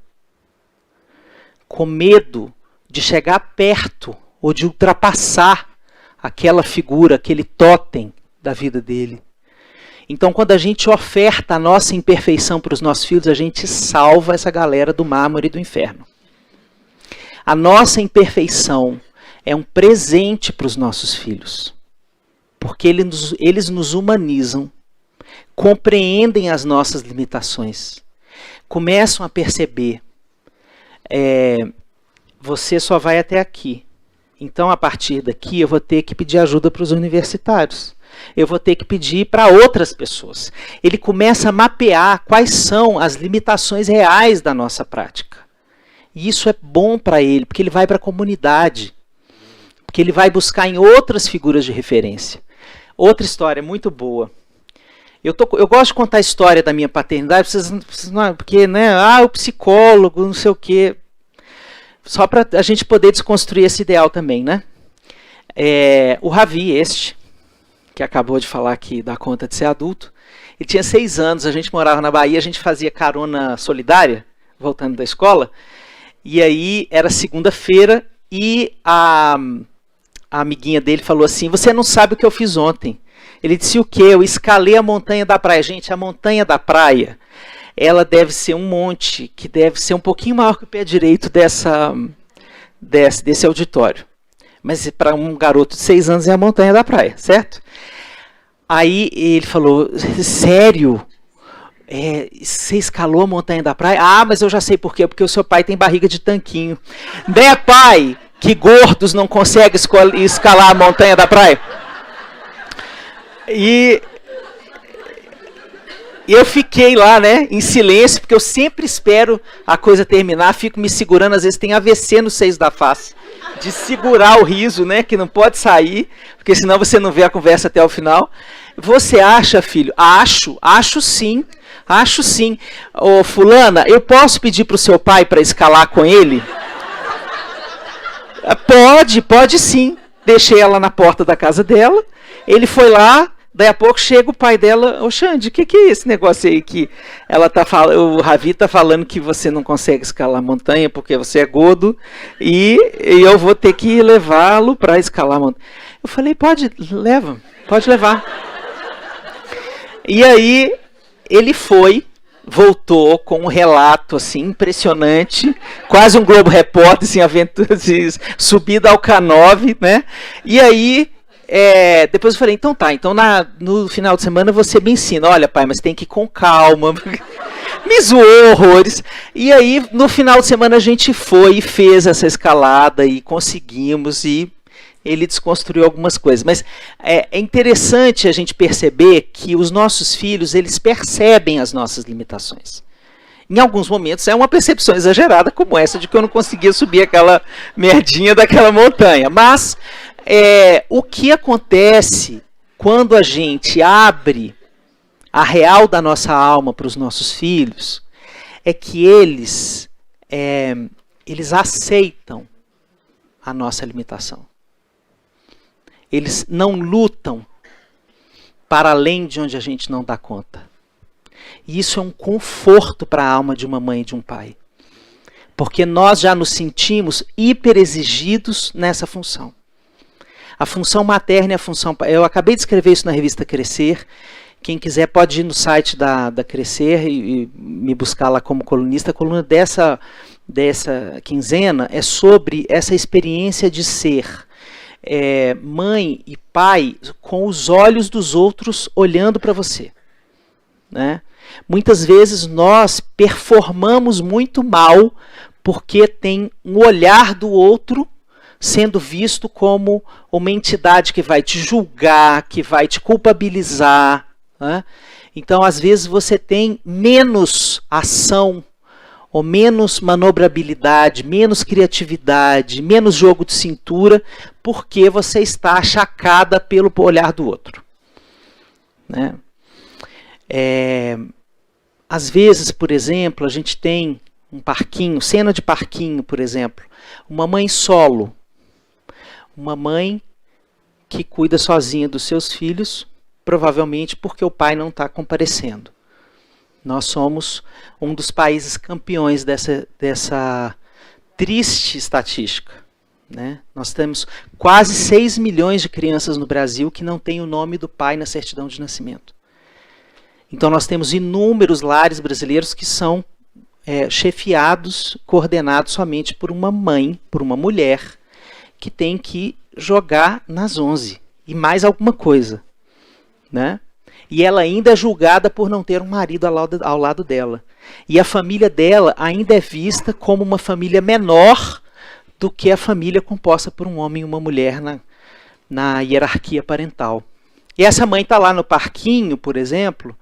com medo de chegar perto ou de ultrapassar aquela figura, aquele totem da vida dele. Então, quando a gente oferta a nossa imperfeição para os nossos filhos, a gente salva essa galera do mármore e do inferno. A nossa imperfeição é um presente para os nossos filhos. Porque eles nos humanizam, compreendem as nossas limitações, começam a perceber, você só vai até aqui. Então, a partir daqui, eu vou ter que pedir ajuda para os universitários. Eu vou ter que pedir para outras pessoas. Ele começa a mapear quais são as limitações reais da nossa prática. E isso é bom para ele, porque ele vai para a comunidade. Porque ele vai buscar em outras figuras de referência. Outra história muito boa. Eu gosto de contar a história da minha paternidade, porque, né, o psicólogo, não sei o quê. Só para a gente poder desconstruir esse ideal também, né? O Ravi, que acabou de falar aqui, dá conta de ser adulto, ele tinha 6 anos, a gente morava na Bahia, a gente fazia carona solidária, voltando da escola, e aí era segunda-feira, e a amiguinha dele falou assim, você não sabe o que eu fiz ontem. Ele disse o quê? Eu escalei a montanha da praia. Gente, a montanha da praia, ela deve ser um monte, que deve ser um pouquinho maior que o pé direito desse auditório. Mas para um garoto de 6 anos é a montanha da praia, certo? Aí ele falou, sério? Você escalou a montanha da praia? Ah, mas eu já sei por quê, porque o seu pai tem barriga de tanquinho. Né, pai? Que gordos não conseguem escalar a montanha da praia? E, E eu fiquei lá, né, em silêncio, porque eu sempre espero a coisa terminar, fico me segurando, às vezes tem AVC nos seios da face, de segurar o riso, né, que não pode sair, porque senão você não vê a conversa até o final. Você acha, filho? Acho sim. Ô, fulana, eu posso pedir para o seu pai para escalar com ele? Pode sim. Deixei ela na porta da casa dela, ele foi lá, daí a pouco chega o pai dela, ô Xande, o que é esse negócio aí que ela tá falando, o Ravi tá falando que você não consegue escalar a montanha porque você é gordo e eu vou ter que levá-lo para escalar a montanha. Eu falei, pode levar. E aí ele voltou com um relato assim impressionante, quase um Globo Repórter, assim, aventura, assim, subida ao K9, né? E aí depois eu falei, então no final de semana você me ensina, olha pai, mas tem que ir com calma. Me zoou horrores. E aí no final de semana a gente foi e fez essa escalada e conseguimos, e ele desconstruiu algumas coisas. Mas é interessante a gente perceber que os nossos filhos, eles percebem as nossas limitações. Em alguns momentos é uma percepção exagerada, como essa de que eu não conseguia subir aquela merdinha daquela montanha. Mas o que acontece quando a gente abre a real da nossa alma para os nossos filhos é que eles aceitam a nossa limitação. Eles não lutam para além de onde a gente não dá conta. E isso é um conforto para a alma de uma mãe e de um pai. Porque nós já nos sentimos hiperexigidos nessa função. A função materna e a função... Eu acabei de escrever isso na revista Crescer. Quem quiser pode ir no site da Crescer e me buscar lá como colunista. A coluna dessa quinzena é sobre essa experiência de ser mãe e pai com os olhos dos outros olhando para você, né? Muitas vezes nós performamos muito mal porque tem um olhar do outro sendo visto como uma entidade que vai te julgar, que vai te culpabilizar, né? Então às vezes você tem menos ação ou menos manobrabilidade, menos criatividade, menos jogo de cintura, porque você está achacada pelo olhar do outro, né? Às vezes, por exemplo, a gente tem um parquinho, cena de parquinho, por exemplo, uma mãe solo, uma mãe que cuida sozinha dos seus filhos, provavelmente porque o pai não está comparecendo. Nós somos um dos países campeões dessa triste estatística, né? Nós temos quase 6 milhões de crianças no Brasil que não têm o nome do pai na certidão de nascimento. Então nós temos inúmeros lares brasileiros que são chefiados, coordenados somente por uma mãe, por uma mulher, que tem que jogar nas 11 e mais alguma coisa, né? E ela ainda é julgada por não ter um marido ao lado dela. E a família dela ainda é vista como uma família menor do que a família composta por um homem e uma mulher na hierarquia parental. E essa mãe está lá no parquinho, por exemplo,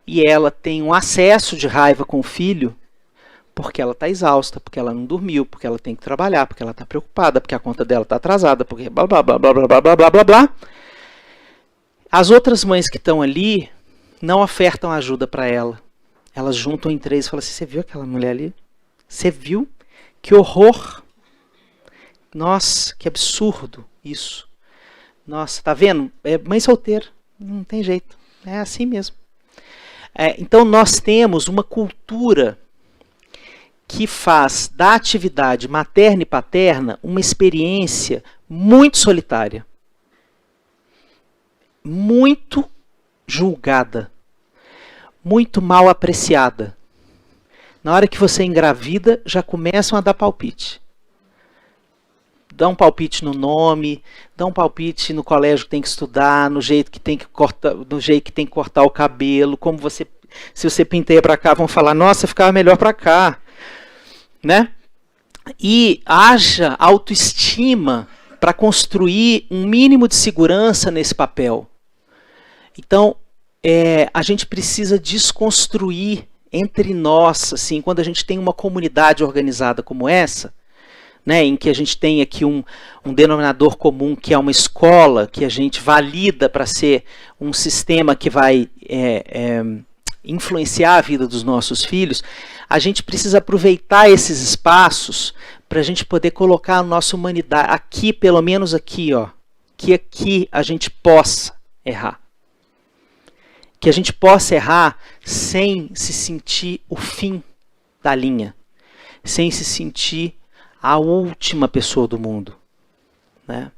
e ela tem um acesso de raiva com o filho, porque ela está exausta, porque ela não dormiu, porque ela tem que trabalhar, porque ela está preocupada, porque a conta dela está atrasada, porque blá blá blá blá blá blá blá blá blá. As outras mães que estão ali não ofertam ajuda para ela. Elas juntam em três e falam assim, você viu aquela mulher ali? Você viu? Que horror! Nossa, que absurdo isso. Nossa, tá vendo? É mãe solteira, não tem jeito. É assim mesmo. Então nós temos uma cultura que faz da atividade materna e paterna uma experiência muito solitária. Muito julgada, muito mal apreciada. Na hora que você engravida, já começam a dar palpite. Dá um palpite no nome, dá um palpite no colégio que tem que estudar, no jeito que tem que cortar o cabelo, como você, se você penteia para cá, vão falar, nossa, ficava melhor para cá, né? E haja autoestima para construir um mínimo de segurança nesse papel. Então, a gente precisa desconstruir entre nós, assim, quando a gente tem uma comunidade organizada como essa, né, em que a gente tem aqui um denominador comum, que é uma escola, que a gente valida para ser um sistema que vai influenciar a vida dos nossos filhos, a gente precisa aproveitar esses espaços para a gente poder colocar a nossa humanidade aqui, pelo menos aqui, ó, que aqui a gente possa errar. Que a gente possa errar sem se sentir o fim da linha, sem se sentir a última pessoa do mundo, né?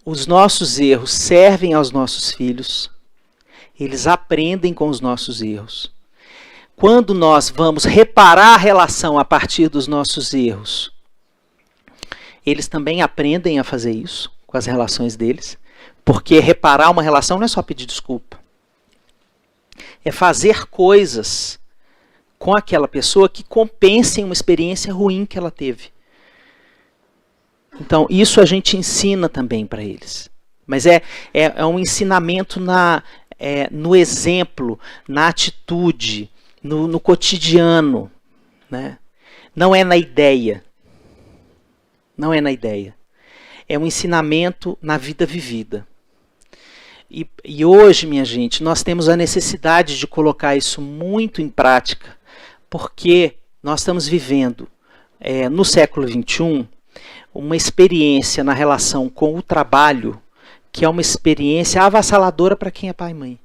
Os nossos erros servem aos nossos filhos, eles aprendem com os nossos erros. Quando nós vamos reparar a relação a partir dos nossos erros, eles também aprendem a fazer isso com as relações deles, porque reparar uma relação não é só pedir desculpa. É fazer coisas com aquela pessoa que compensem uma experiência ruim que ela teve. Então, isso a gente ensina também para eles. Mas é um ensinamento no exemplo, na atitude, no cotidiano, né? Não é na ideia. Não é na ideia. É um ensinamento na vida vivida. E hoje, minha gente, nós temos a necessidade de colocar isso muito em prática, porque nós estamos vivendo, no século XXI, uma experiência na relação com o trabalho, que é uma experiência avassaladora para quem é pai e mãe,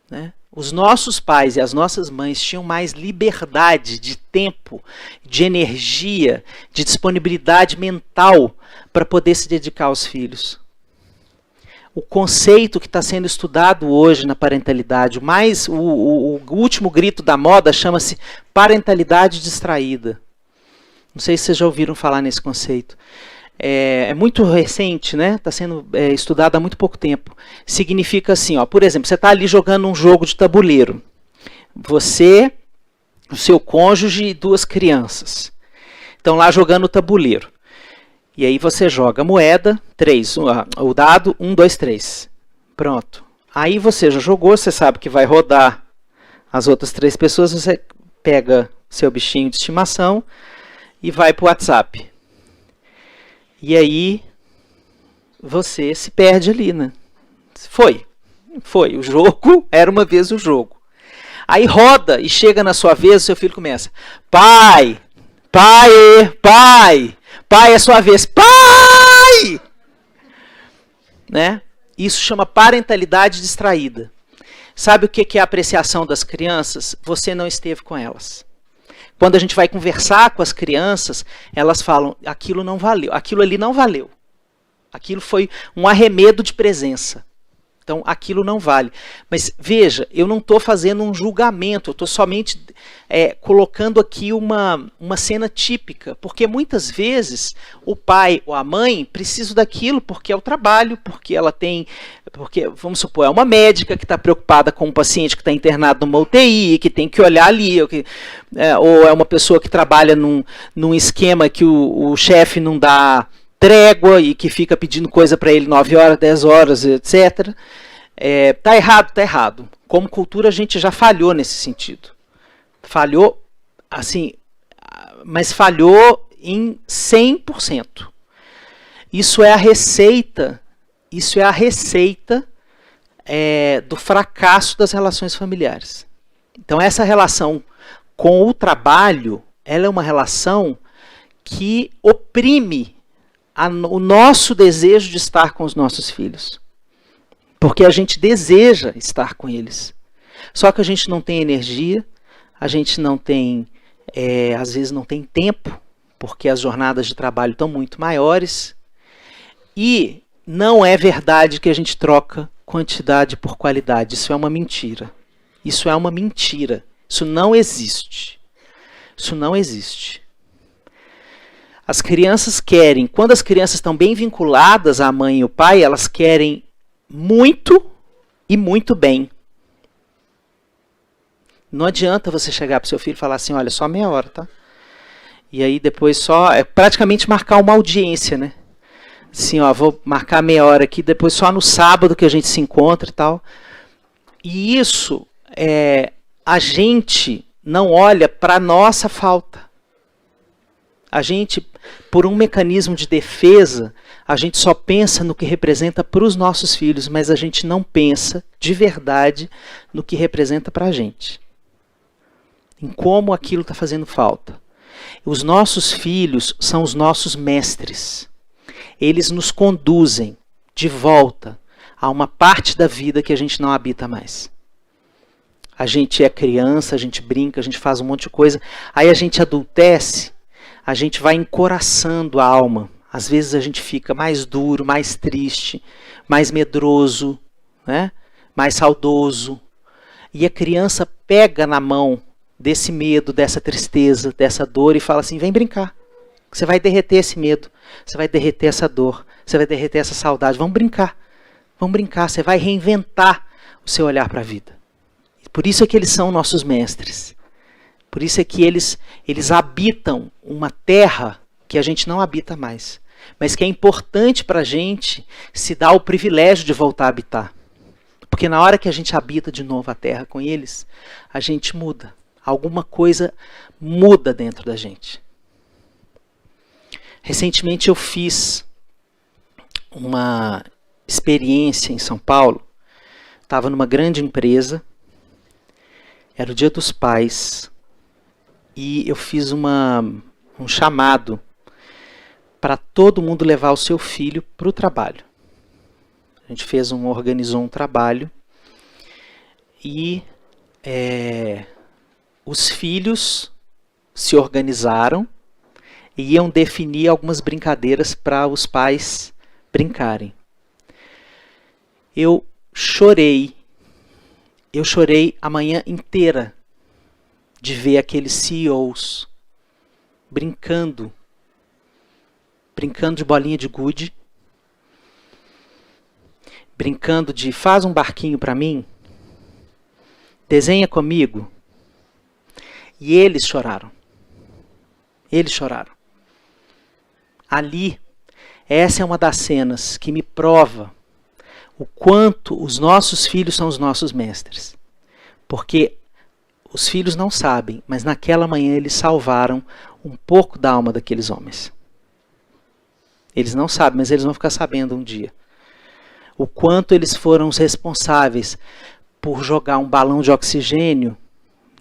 né? Os nossos pais e as nossas mães tinham mais liberdade de tempo, de energia, de disponibilidade mental para poder se dedicar aos filhos. O conceito que está sendo estudado hoje na parentalidade, o último grito da moda chama-se parentalidade distraída. Não sei se vocês já ouviram falar nesse conceito. É muito recente, né? Está sendo estudado há muito pouco tempo. Significa assim, ó, por exemplo, você está ali jogando um jogo de tabuleiro. Você, o seu cônjuge e duas crianças estão lá jogando o tabuleiro. E aí você joga a moeda, 3, o dado, 1, 2, 3. Pronto. Aí você já jogou, você sabe que vai rodar as outras 3 pessoas, você pega seu bichinho de estimação e vai para o WhatsApp. E aí você se perde ali, né? Foi. O jogo era uma vez o jogo. Aí roda e chega na sua vez, o seu filho começa: pai, é sua vez, pai! Né? Isso chama parentalidade distraída. Sabe o que é a apreciação das crianças? Você não esteve com elas. Quando a gente vai conversar com as crianças, elas falam: aquilo não valeu, aquilo ali não valeu. Aquilo foi um arremedo de presença. Então, aquilo não vale. Mas, veja, eu não estou fazendo um julgamento, eu estou somente colocando aqui uma cena típica, porque muitas vezes o pai ou a mãe precisam daquilo porque é o trabalho, porque ela tem, vamos supor, é uma médica que está preocupada com um paciente que está internado numa UTI, que tem que olhar ali, ou é uma pessoa que trabalha num esquema que o chefe não dá trégua e que fica pedindo coisa para ele 9 horas, 10 horas, etc. Tá errado. Como cultura a gente já falhou nesse sentido. Falhou, assim, mas falhou em 100%. Isso é a receita do fracasso das relações familiares. Então essa relação com o trabalho, ela é uma relação que oprime o nosso desejo de estar com os nossos filhos. Porque a gente deseja estar com eles. Só que a gente não tem energia, a gente não tem, às vezes não tem tempo, porque as jornadas de trabalho estão muito maiores. E não é verdade que a gente troca quantidade por qualidade. Isso é uma mentira. Isso é uma mentira. Isso não existe. Isso não existe. As crianças querem, quando as crianças estão bem vinculadas à mãe e ao pai, elas querem muito e muito bem. Não adianta você chegar para o seu filho e falar assim: olha, só meia hora, tá? E aí depois praticamente marcar uma audiência, né? Assim, ó, vou marcar meia hora aqui, depois só no sábado que a gente se encontra e tal. E isso, a gente não olha para a nossa falta. A gente, por um mecanismo de defesa, a gente só pensa no que representa para os nossos filhos, mas a gente não pensa de verdade no que representa para a gente. Em como aquilo está fazendo falta. Os nossos filhos são os nossos mestres. Eles nos conduzem de volta a uma parte da vida que a gente não habita mais. A gente é criança, a gente brinca, a gente faz um monte de coisa. Aí a gente adultece, a gente vai encoraçando a alma. Às vezes a gente fica mais duro, mais triste, mais medroso, né? Mais saudoso. E a criança pega na mão desse medo, dessa tristeza, dessa dor e fala assim, vem brincar. Você vai derreter esse medo, você vai derreter essa dor, você vai derreter essa saudade. Vamos brincar, você vai reinventar o seu olhar para a vida. Por isso é que eles são nossos mestres. Por isso é que eles habitam uma terra que a gente não habita mais. Mas que é importante para a gente se dar o privilégio de voltar a habitar. Porque na hora que a gente habita de novo a terra com eles, a gente muda. Alguma coisa muda dentro da gente. Recentemente eu fiz uma experiência em São Paulo. Estava numa grande empresa. Era o Dia dos Pais. E eu fiz um chamado para todo mundo levar o seu filho para o trabalho. A gente organizou um trabalho. E os filhos se organizaram e iam definir algumas brincadeiras para os pais brincarem. Eu chorei a manhã inteira de ver aqueles CEOs brincando de bolinha de gude, brincando de faz um barquinho para mim, desenha comigo. E eles choraram. Ali, essa é uma das cenas que me prova o quanto os nossos filhos são os nossos mestres. Porque os filhos não sabem, mas naquela manhã eles salvaram um pouco da alma daqueles homens. Eles não sabem, mas eles vão ficar sabendo um dia. O quanto eles foram os responsáveis por jogar um balão de oxigênio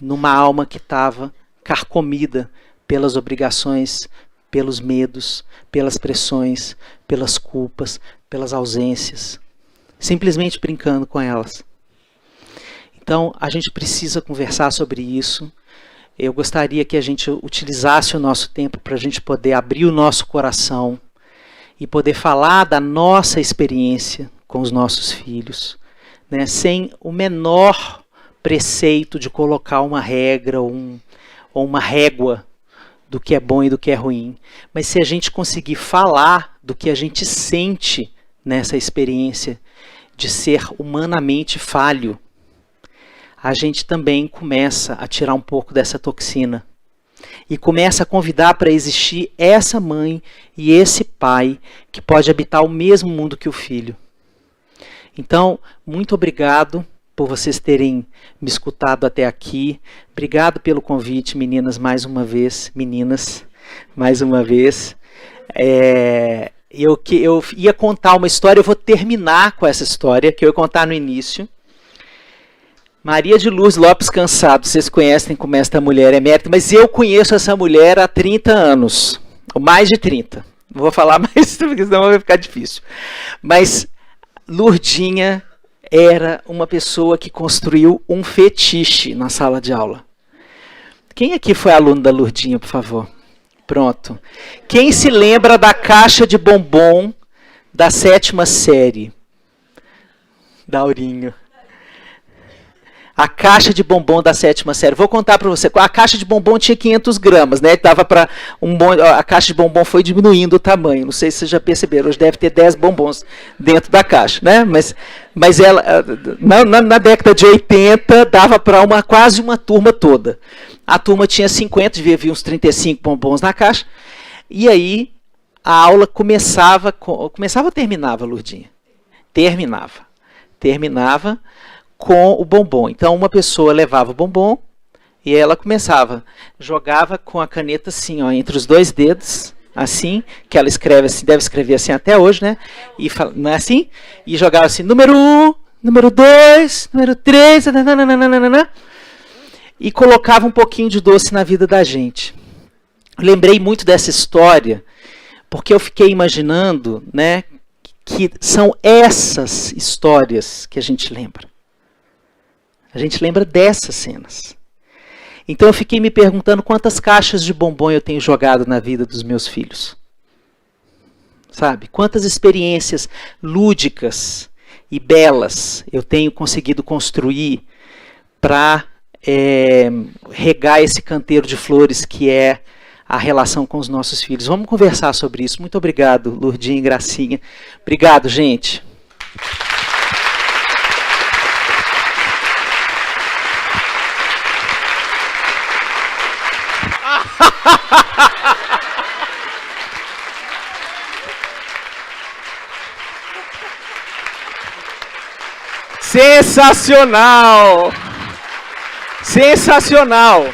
numa alma que estava carcomida pelas obrigações, pelos medos, pelas pressões, pelas culpas, pelas ausências. Simplesmente brincando com elas. Então, a gente precisa conversar sobre isso. Eu gostaria que a gente utilizasse o nosso tempo para a gente poder abrir o nosso coração e poder falar da nossa experiência com os nossos filhos, né, sem o menor preceito de colocar uma regra ou uma régua do que é bom e do que é ruim. Mas se a gente conseguir falar do que a gente sente nessa experiência de ser humanamente falho, a gente também começa a tirar um pouco dessa toxina. E começa a convidar para existir essa mãe e esse pai que pode habitar o mesmo mundo que o filho. Então, muito obrigado por vocês terem me escutado até aqui. Obrigado pelo convite, meninas, mais uma vez. Eu ia contar uma história, eu vou terminar com essa história que eu ia contar no início. Maria de Luz Lopes Cansado, vocês conhecem como esta mulher é mérito, mas eu conheço essa mulher há 30 anos, ou mais de 30. Não vou falar mais, porque senão vai ficar difícil. Mas Lurdinha era uma pessoa que construiu um fetiche na sala de aula. Quem aqui foi aluno da Lurdinha, por favor? Pronto. Quem se lembra da caixa de bombom da 7ª série? Daurinho. A caixa de bombom da 7ª série. Vou contar para você. A caixa de bombom tinha 500 gramas, né? Dava para a caixa de bombom foi diminuindo o tamanho. Não sei se vocês já perceberam. Hoje deve ter 10 bombons dentro da caixa, né? Mas ela, na década de 80, dava para quase uma turma toda. A turma tinha 50, devia vir uns 35 bombons na caixa. E aí a aula começava ou terminava, Lurdinha? Terminava com o bombom. Então, uma pessoa levava o bombom e ela começava, jogava com a caneta assim, ó, entre os dois dedos, assim, que ela escreve assim, deve escrever assim até hoje, né? E fala, não é assim? E jogava assim, número 1, número 2, número 3, nananana, e colocava um pouquinho de doce na vida da gente. Lembrei muito dessa história, porque eu fiquei imaginando, né, que são essas histórias que a gente lembra. A gente lembra dessas cenas. Então eu fiquei me perguntando quantas caixas de bombom eu tenho jogado na vida dos meus filhos. Sabe? Quantas experiências lúdicas e belas eu tenho conseguido construir para regar esse canteiro de flores que é a relação com os nossos filhos. Vamos conversar sobre isso. Muito obrigado, Lourdinha e Gracinha. Obrigado, gente. Sensacional! Sensacional!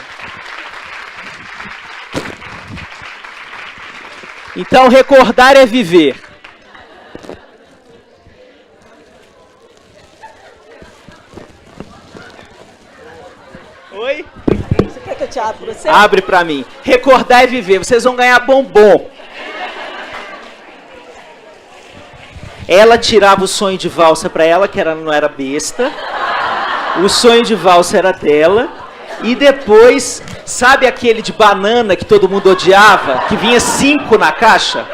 Então, recordar é viver. Oi? Você quer que eu te abra para você? Abre para mim. Recordar é viver. Vocês vão ganhar bombom. Ela tirava o sonho de valsa para ela, que ela não era besta. O sonho de valsa era dela. E depois, sabe aquele de banana que todo mundo odiava? Que vinha 5 na caixa?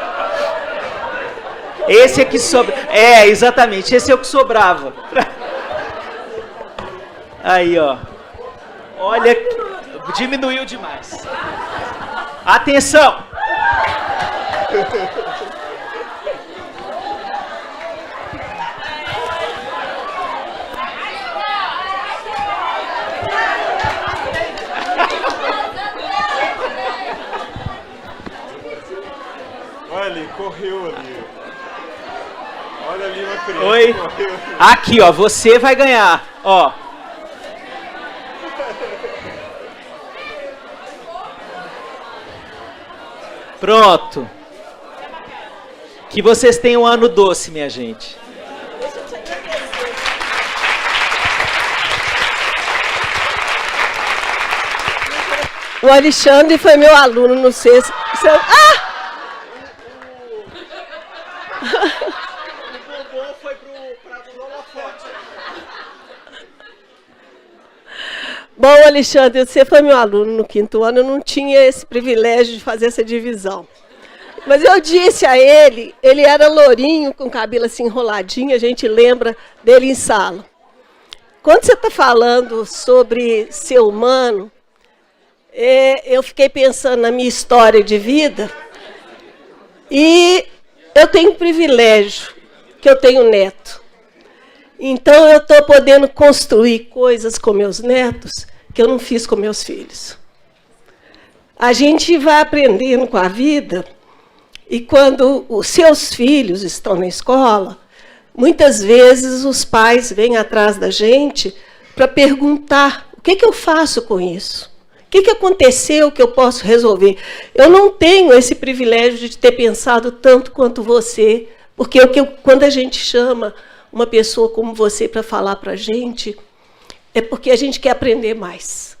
Esse é que sobra. É, exatamente. Esse é o que sobrava. Aí, ó. Olha, diminuiu demais. Atenção! Olha, correu ali. Olha ali uma criança. Oi. Correu. Aqui, ó, você vai ganhar, ó. Pronto. Que vocês tenham um ano doce, minha gente. O Alexandre foi meu aluno no sexto. Ah! O bombom foi para o holofote. Bom, Alexandre, você foi meu aluno no 5º ano, eu não tinha esse privilégio de fazer essa divisão. Mas eu disse a ele era lourinho, com cabelo assim enroladinho, a gente lembra dele em sala. Quando você está falando sobre ser humano, eu fiquei pensando na minha história de vida e eu tenho um privilégio, que eu tenho neto. Então eu estou podendo construir coisas com meus netos que eu não fiz com meus filhos. A gente vai aprendendo com a vida e quando os seus filhos estão na escola, muitas vezes os pais vêm atrás da gente para perguntar o que eu faço com isso? O que aconteceu que eu posso resolver? Eu não tenho esse privilégio de ter pensado tanto quanto você, porque quando a gente chama uma pessoa como você para falar para a gente, é porque a gente quer aprender mais.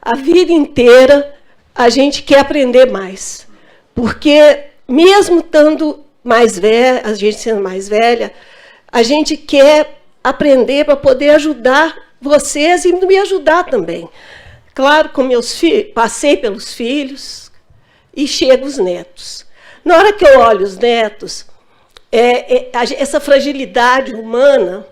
A vida inteira a gente quer aprender mais, porque mesmo estando mais velha, a gente sendo mais velha, a gente quer aprender para poder ajudar vocês e me ajudar também. Claro, com meus filhos, passei pelos filhos e chego os netos. Na hora que eu olho os netos, essa fragilidade humana,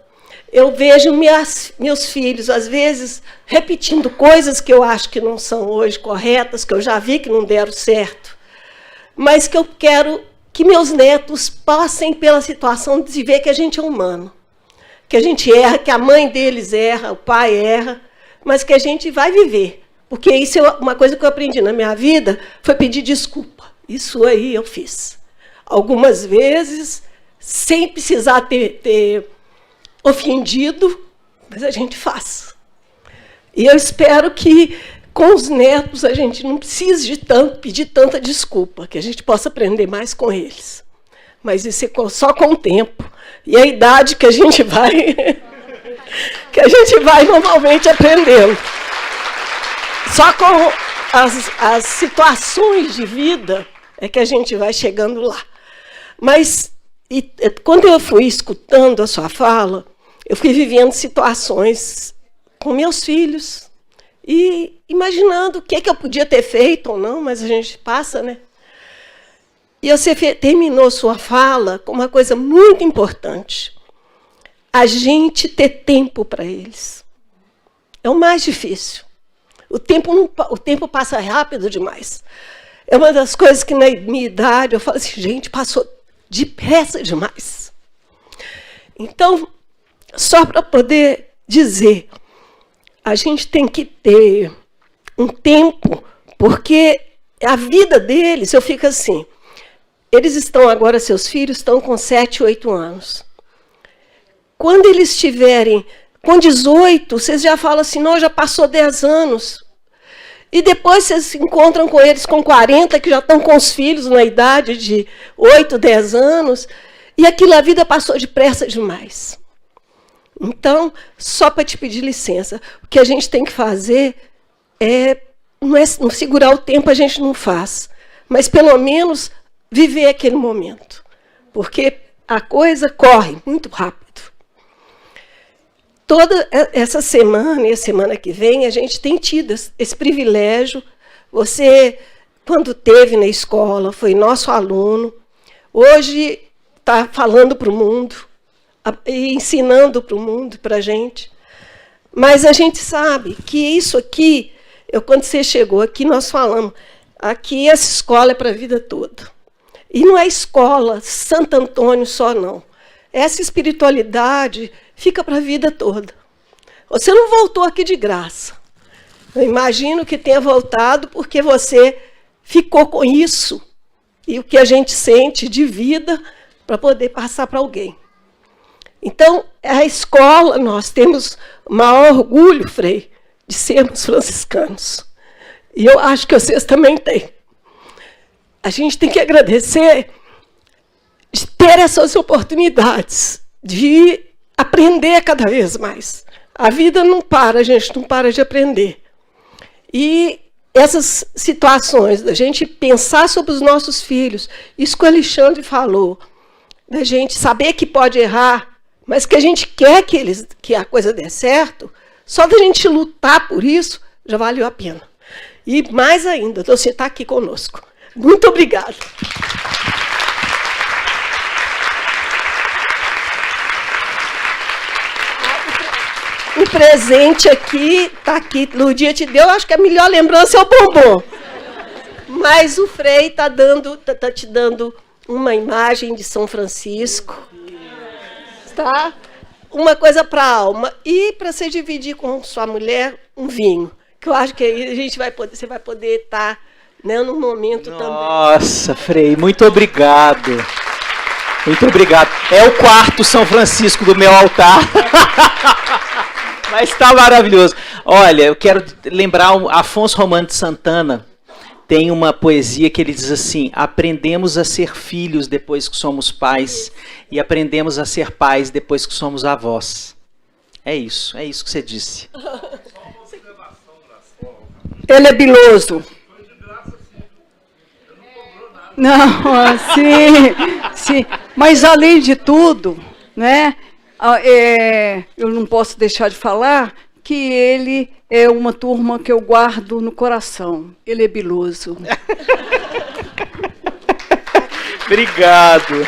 eu vejo meus filhos, às vezes, repetindo coisas que eu acho que não são hoje corretas, que eu já vi que não deram certo, mas que eu quero que meus netos passem pela situação de ver que a gente é humano, que a gente erra, que a mãe deles erra, o pai erra, mas que a gente vai viver. Porque isso é uma coisa que eu aprendi na minha vida, foi pedir desculpa. Isso aí eu fiz. Algumas vezes, sem precisar ter ofendido, mas a gente faz. E eu espero que com os netos a gente não precise de pedir tanta desculpa, que a gente possa aprender mais com eles. Mas isso é só com o tempo e a idade que a gente vai normalmente aprendendo. Só com as situações de vida é que a gente vai chegando lá. Mas quando eu fui escutando a sua fala, eu fui vivendo situações com meus filhos e imaginando o que eu podia ter feito ou não, mas a gente passa, né? E você terminou sua fala com uma coisa muito importante. A gente ter tempo para eles. É o mais difícil. O tempo passa rápido demais. É uma das coisas que, na minha idade, eu falo assim, gente, passou depressa demais. Então, só para poder dizer, a gente tem que ter um tempo, porque a vida deles, eu fico assim, eles estão agora, seus filhos estão com 7, 8 anos. Quando eles estiverem com 18, vocês já falam assim, não, já passou 10 anos. E depois vocês se encontram com eles com 40, que já estão com os filhos na idade de 8, 10 anos, e a vida passou depressa demais. Então, só para te pedir licença, o que a gente tem que fazer não segurar o tempo, a gente não faz, mas pelo menos viver aquele momento, porque a coisa corre muito rápido. Toda essa semana e a semana que vem, a gente tem tido esse privilégio. Você, quando esteve na escola, foi nosso aluno, hoje está falando para o mundo, e ensinando para o mundo, para a gente. Mas a gente sabe que isso aqui, quando você chegou aqui, nós falamos, aqui essa escola é para a vida toda. E não é escola Santo Antônio só, não. Essa espiritualidade fica para a vida toda. Você não voltou aqui de graça. Eu imagino que tenha voltado porque você ficou com isso. E o que a gente sente de vida para poder passar para alguém. Então, a escola, nós temos o maior orgulho, Frei, de sermos franciscanos. E eu acho que vocês também têm. A gente tem que agradecer de ter essas oportunidades, de aprender cada vez mais. A vida não para, a gente não para de aprender. E essas situações da gente pensar sobre os nossos filhos, isso que o Alexandre falou, da gente saber que pode errar, mas que a gente quer que a coisa dê certo, só da gente lutar por isso, já valeu a pena. E mais ainda, você está aqui conosco. Muito obrigada. O presente aqui, está aqui, Lourdinha te deu, acho que a melhor lembrança é o bombom. Mas o Frei está te dando uma imagem de São Francisco. Tá? Uma coisa para a alma. E para você dividir com sua mulher um vinho. Que eu acho que aí você vai poder estar, né, no momento também. Nossa, Frei, muito obrigado. Muito obrigado. É o quarto São Francisco do meu altar. Mas está maravilhoso. Olha, eu quero lembrar o Afonso Romano de Santana. Tem uma poesia que ele diz assim: aprendemos a ser filhos depois que somos pais e aprendemos a ser pais depois que somos avós. É isso que você disse. Ele é biloso. Não, sim. Mas além de tudo, né, eu não posso deixar de falar que ele é uma turma que eu guardo no coração. Ele é biloso. Obrigado.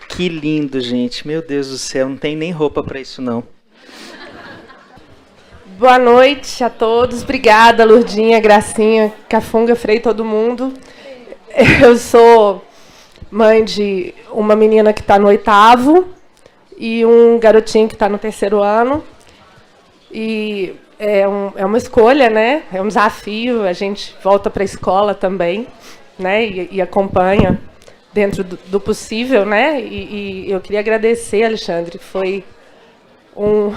Que lindo, gente. Meu Deus do céu, não tem nem roupa para isso, não. Boa noite a todos. Obrigada, Lourdinha, Gracinha, Cafunga, Frei, todo mundo. Eu sou mãe de uma menina que está no 8º e um garotinho que está no 3º ano. E é uma escolha, né? É um desafio. A gente volta para a escola também, né? E acompanha dentro do possível, né? E eu queria agradecer, Alexandre, foi um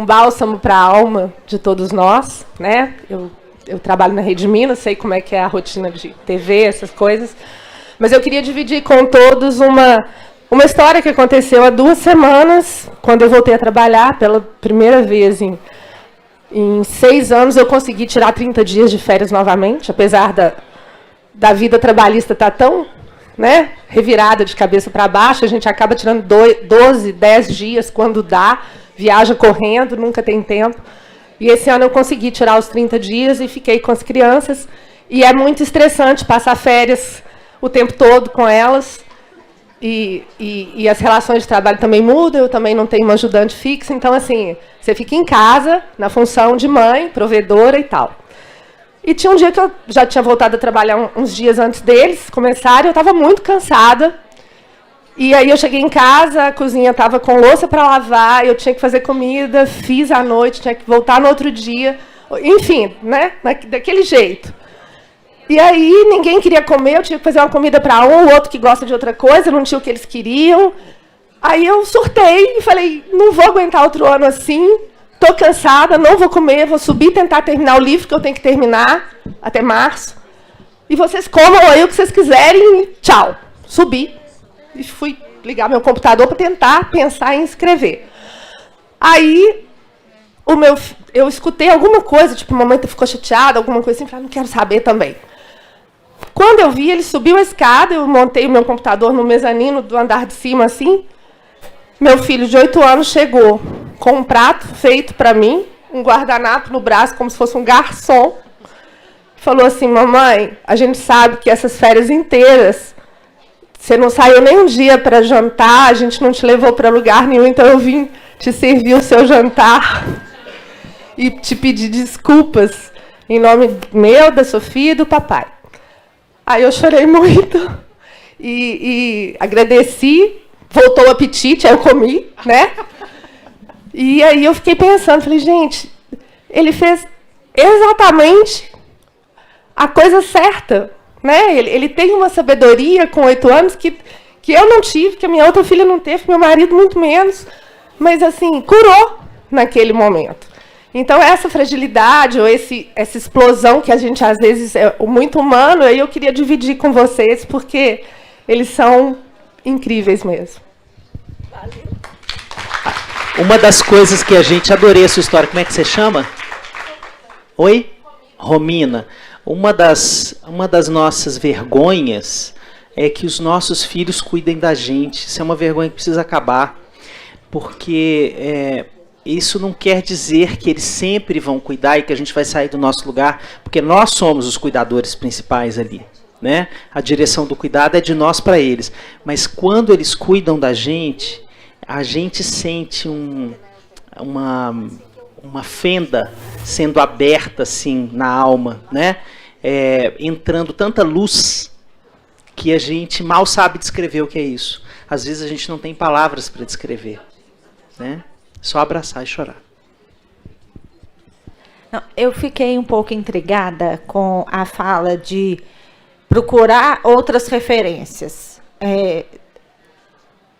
bálsamo para a alma de todos nós, né? Eu trabalho na Rede Minas, sei como é que é a rotina de TV, essas coisas, mas eu queria dividir com todos uma história que aconteceu há 2 semanas, quando eu voltei a trabalhar pela primeira vez em 6 anos, eu consegui tirar 30 dias de férias novamente, apesar da vida trabalhista estar tão, né, revirada de cabeça para baixo, a gente acaba tirando 12, 10 dias quando dá, viaja correndo, nunca tem tempo. E esse ano eu consegui tirar os 30 dias e fiquei com as crianças. E é muito estressante passar férias o tempo todo com elas. E as relações de trabalho também mudam, eu também não tenho uma ajudante fixa. Então, assim, você fica em casa, na função de mãe, provedora e tal. E tinha um dia que eu já tinha voltado a trabalhar uns dias antes deles começarem, eu estava muito cansada. E aí eu cheguei em casa, a cozinha estava com louça para lavar, eu tinha que fazer comida, fiz à noite, tinha que voltar no outro dia. Enfim, né? Daquele jeito. E aí ninguém queria comer, eu tinha que fazer uma comida para um, o outro que gosta de outra coisa, não tinha o que eles queriam. Aí eu surtei e falei, não vou aguentar outro ano assim, estou cansada, não vou comer, vou subir e tentar terminar o livro que eu tenho que terminar até março. E vocês comam aí o que vocês quiserem, tchau. Subi e fui ligar meu computador para tentar pensar em escrever. Aí eu escutei alguma coisa, tipo, a mamãe ficou chateada, alguma coisa assim, falei, não quero saber também. Quando eu vi, ele subiu a escada, eu montei o meu computador no mezanino do andar de cima, assim. Meu filho de 8 anos chegou com um prato feito para mim, um guardanapo no braço, como se fosse um garçom. Falou assim, mamãe, a gente sabe que essas férias inteiras, você não saiu nem um dia para jantar, a gente não te levou para lugar nenhum, então eu vim te servir o seu jantar e te pedir desculpas em nome meu, da Sofia e do papai. Aí eu chorei muito e agradeci, voltou o apetite, aí eu comi, né? E aí eu fiquei pensando, falei, gente, ele fez exatamente a coisa certa, né? Ele tem uma sabedoria com 8 anos que eu não tive, que a minha outra filha não teve, meu marido muito menos, mas assim, curou naquele momento. Então, essa fragilidade, ou essa explosão que a gente, às vezes, é muito humano, aí eu queria dividir com vocês, porque eles são incríveis mesmo. Valeu. Uma das coisas que a gente... Adorei a sua história. Como é que você chama? Oi? Romina. Uma das nossas vergonhas é que os nossos filhos cuidem da gente. Isso é uma vergonha que precisa acabar, porque... isso não quer dizer que eles sempre vão cuidar e que a gente vai sair do nosso lugar, porque nós somos os cuidadores principais ali, né? A direção do cuidado é de nós para eles. Mas quando eles cuidam da gente, a gente sente uma fenda sendo aberta assim na alma, né? Entrando tanta luz que a gente mal sabe descrever o que é isso. Às vezes a gente não tem palavras para descrever, né? Só abraçar e chorar. Não, eu fiquei um pouco intrigada com a fala de procurar outras referências.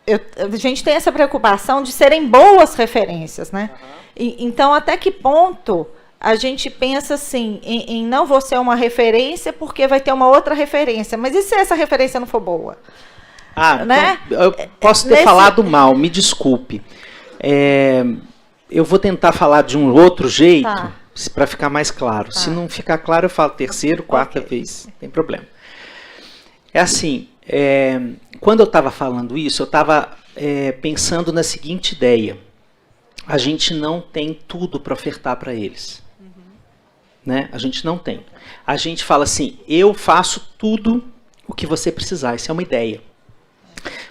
A gente tem essa preocupação de serem boas referências, né? Então, até que ponto a gente pensa assim, em não vou ser uma referência porque vai ter uma outra referência. Mas e se essa referência não for boa? Né? Então, eu posso ter falado mal, me desculpe. Eu vou tentar falar de um outro jeito, para ficar mais claro. Tá. Se não ficar claro, eu falo terceira, quarta vez, não tem problema. É assim, quando eu estava falando isso, eu estava pensando na seguinte ideia. A gente não tem tudo para ofertar para eles. Né? A gente não tem. A gente fala assim, eu faço tudo o que você precisar. Isso é uma ideia.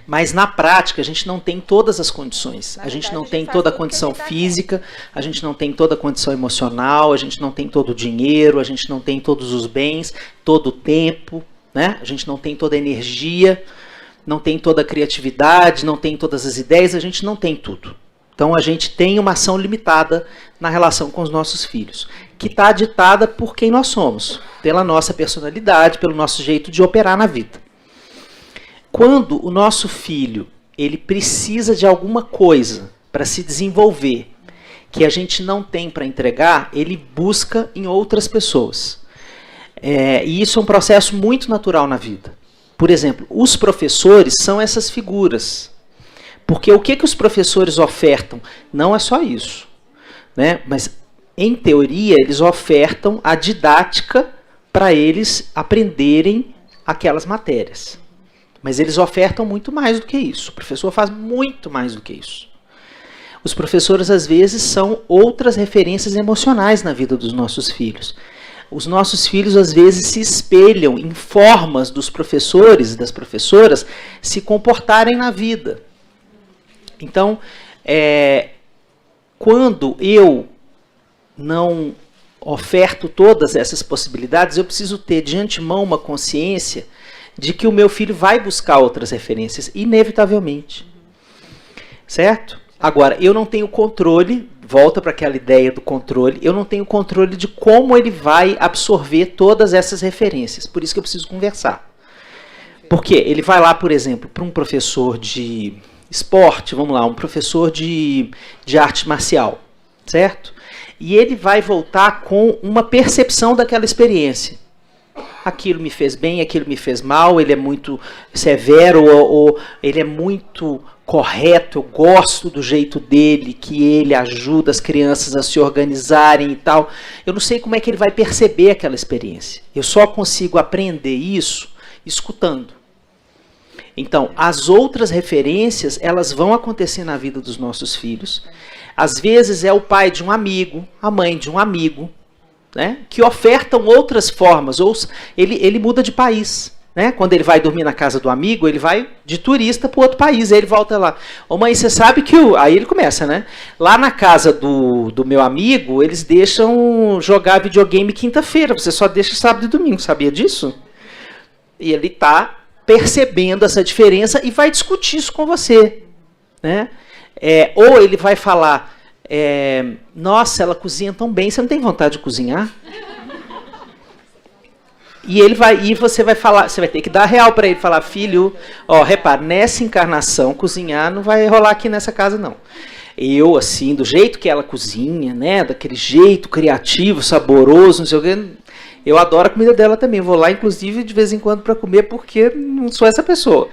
Mas na prática a gente não tem todas as condições. A gente não tem toda a condição física, a gente não tem toda a condição emocional, a gente não tem todo o dinheiro, a gente não tem todos os bens, todo o tempo, né? A gente não tem toda a energia, não tem toda a criatividade, não tem todas as ideias, a gente não tem tudo. Então a gente tem uma ação limitada na relação com os nossos filhos, que está ditada por quem nós somos, pela nossa personalidade, pelo nosso jeito de operar na vida. Quando o nosso filho ele precisa de alguma coisa para se desenvolver, que a gente não tem para entregar, ele busca em outras pessoas. E isso é um processo muito natural na vida. Por exemplo, os professores são essas figuras. Porque o que os professores ofertam? Não é só isso, né? Mas, em teoria, eles ofertam a didática para eles aprenderem aquelas matérias. Mas eles ofertam muito mais do que isso. O professor faz muito mais do que isso. Os professores, às vezes, são outras referências emocionais na vida dos nossos filhos. Os nossos filhos, às vezes, se espelham em formas dos professores e das professoras se comportarem na vida. Então, quando eu não oferto todas essas possibilidades, eu preciso ter de antemão uma consciência de que o meu filho vai buscar outras referências, inevitavelmente. Certo? Agora, eu não tenho controle, volta para aquela ideia do controle, eu não tenho controle de como ele vai absorver todas essas referências. Por isso que eu preciso conversar. Porque ele vai lá, por exemplo, para um professor de esporte, vamos lá, um professor de arte marcial, certo? E ele vai voltar com uma percepção daquela experiência. Aquilo me fez bem, aquilo me fez mal, ele é muito severo, ou ele é muito correto, eu gosto do jeito dele, que ele ajuda as crianças a se organizarem e tal. Eu não sei como é que ele vai perceber aquela experiência. Eu só consigo aprender isso escutando. Então, as outras referências, elas vão acontecer na vida dos nossos filhos. Às vezes é o pai de um amigo, a mãe de um amigo, né, que ofertam outras formas, ou ele muda de país. Né? Quando ele vai dormir na casa do amigo, ele vai de turista para outro país, aí ele volta lá. Ô mãe, você sabe que... Aí ele começa, né? Lá na casa do meu amigo, eles deixam jogar videogame quinta-feira, você só deixa sábado e domingo, sabia disso? E ele está percebendo essa diferença e vai discutir isso com você. Né? Ou ele vai falar, nossa, ela cozinha tão bem, você não tem vontade de cozinhar? E você vai falar, você vai ter que dar real para ele, falar, filho, ó, repara, nessa encarnação, cozinhar não vai rolar aqui nessa casa, não. Eu, assim, do jeito que ela cozinha, né, daquele jeito criativo, saboroso, não sei o quê, eu adoro a comida dela também, vou lá, inclusive, de vez em quando para comer, porque não sou essa pessoa.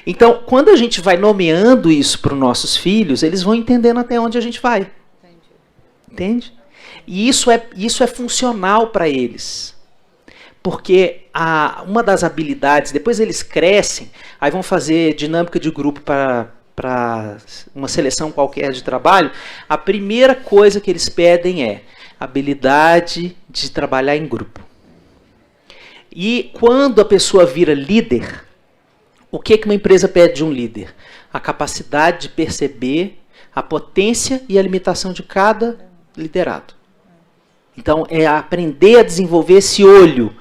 Então, quando a gente vai nomeando isso para os nossos filhos, eles vão entendendo até onde a gente vai. Entende? E isso é funcional para eles. Porque uma das habilidades, depois eles crescem, aí vão fazer dinâmica de grupo para uma seleção qualquer de trabalho, a primeira coisa que eles pedem é habilidade de trabalhar em grupo. E quando a pessoa vira líder, o que uma empresa pede de um líder? A capacidade de perceber a potência e a limitação de cada liderado. Então, é aprender a desenvolver esse olho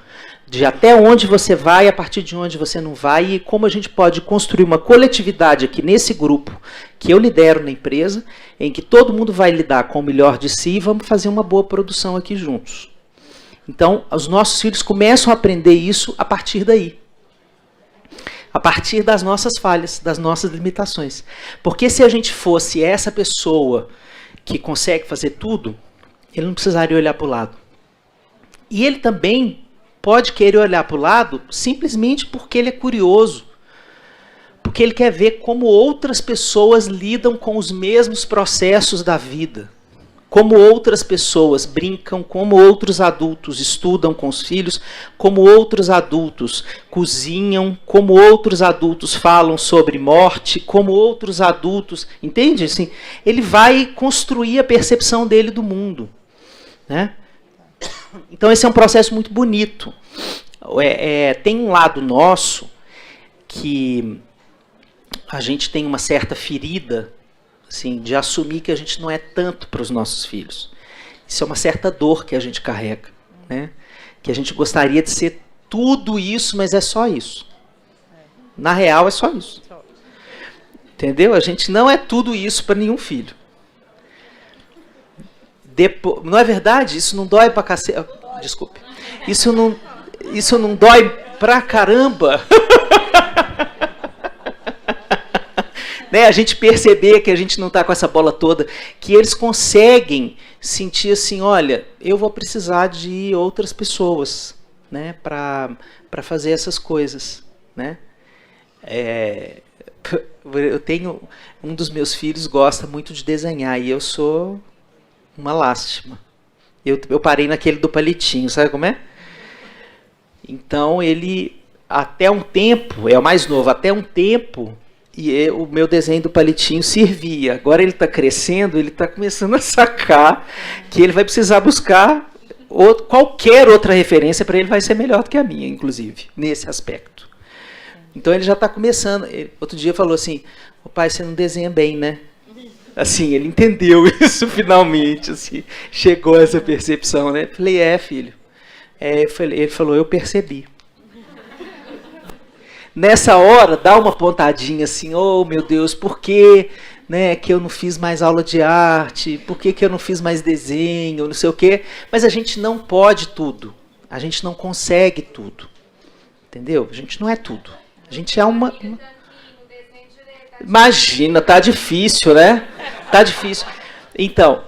de até onde você vai, a partir de onde você não vai, e como a gente pode construir uma coletividade aqui nesse grupo que eu lidero na empresa, em que todo mundo vai lidar com o melhor de si e vamos fazer uma boa produção aqui juntos. Então, os nossos filhos começam a aprender isso a partir daí. A partir das nossas falhas, das nossas limitações. Porque se a gente fosse essa pessoa que consegue fazer tudo, ele não precisaria olhar para o lado. E ele também pode querer olhar para o lado simplesmente porque ele é curioso. Porque ele quer ver como outras pessoas lidam com os mesmos processos da vida. Como outras pessoas brincam, como outros adultos estudam com os filhos, como outros adultos cozinham, como outros adultos falam sobre morte, como outros adultos... Entende? Assim, ele vai construir a percepção dele do mundo. Né? Então esse é um processo muito bonito. Tem um lado nosso que a gente tem uma certa ferida, assim, de assumir que a gente não é tanto para os nossos filhos. Isso é uma certa dor que a gente carrega, né? Que a gente gostaria de ser tudo isso, mas é só isso. Na real é só isso. Entendeu? A gente não é tudo isso para nenhum filho. Não é verdade? Isso não dói pra cacete. Desculpe. Isso não dói pra caramba. né, a gente perceber que a gente não está com essa bola toda, que eles conseguem sentir assim, olha, eu vou precisar de outras pessoas, né, para fazer essas coisas, né? Eu tenho, um dos meus filhos gosta muito de desenhar e eu sou uma lástima. Eu parei naquele do palitinho, sabe como é? Então ele, até um tempo, é o mais novo, até um tempo, e o meu desenho do palitinho servia. Agora ele está crescendo, ele está começando a sacar que ele vai precisar buscar qualquer outra referência, para ele vai ser melhor do que a minha, inclusive, nesse aspecto. Então ele já está começando. Outro dia falou assim, o pai, você não desenha bem, né? Assim, ele entendeu isso finalmente, assim, chegou a essa percepção, né? Falei, filho. Ele falou, eu percebi. Nessa hora, dá uma pontadinha assim, oh meu Deus, por que, né, que eu não fiz mais aula de arte? Por que eu não fiz mais desenho? Não sei o quê. Mas a gente não pode tudo. A gente não consegue tudo. Entendeu? A gente não é tudo. A gente é uma... Imagina, tá difícil, né? Tá difícil. Então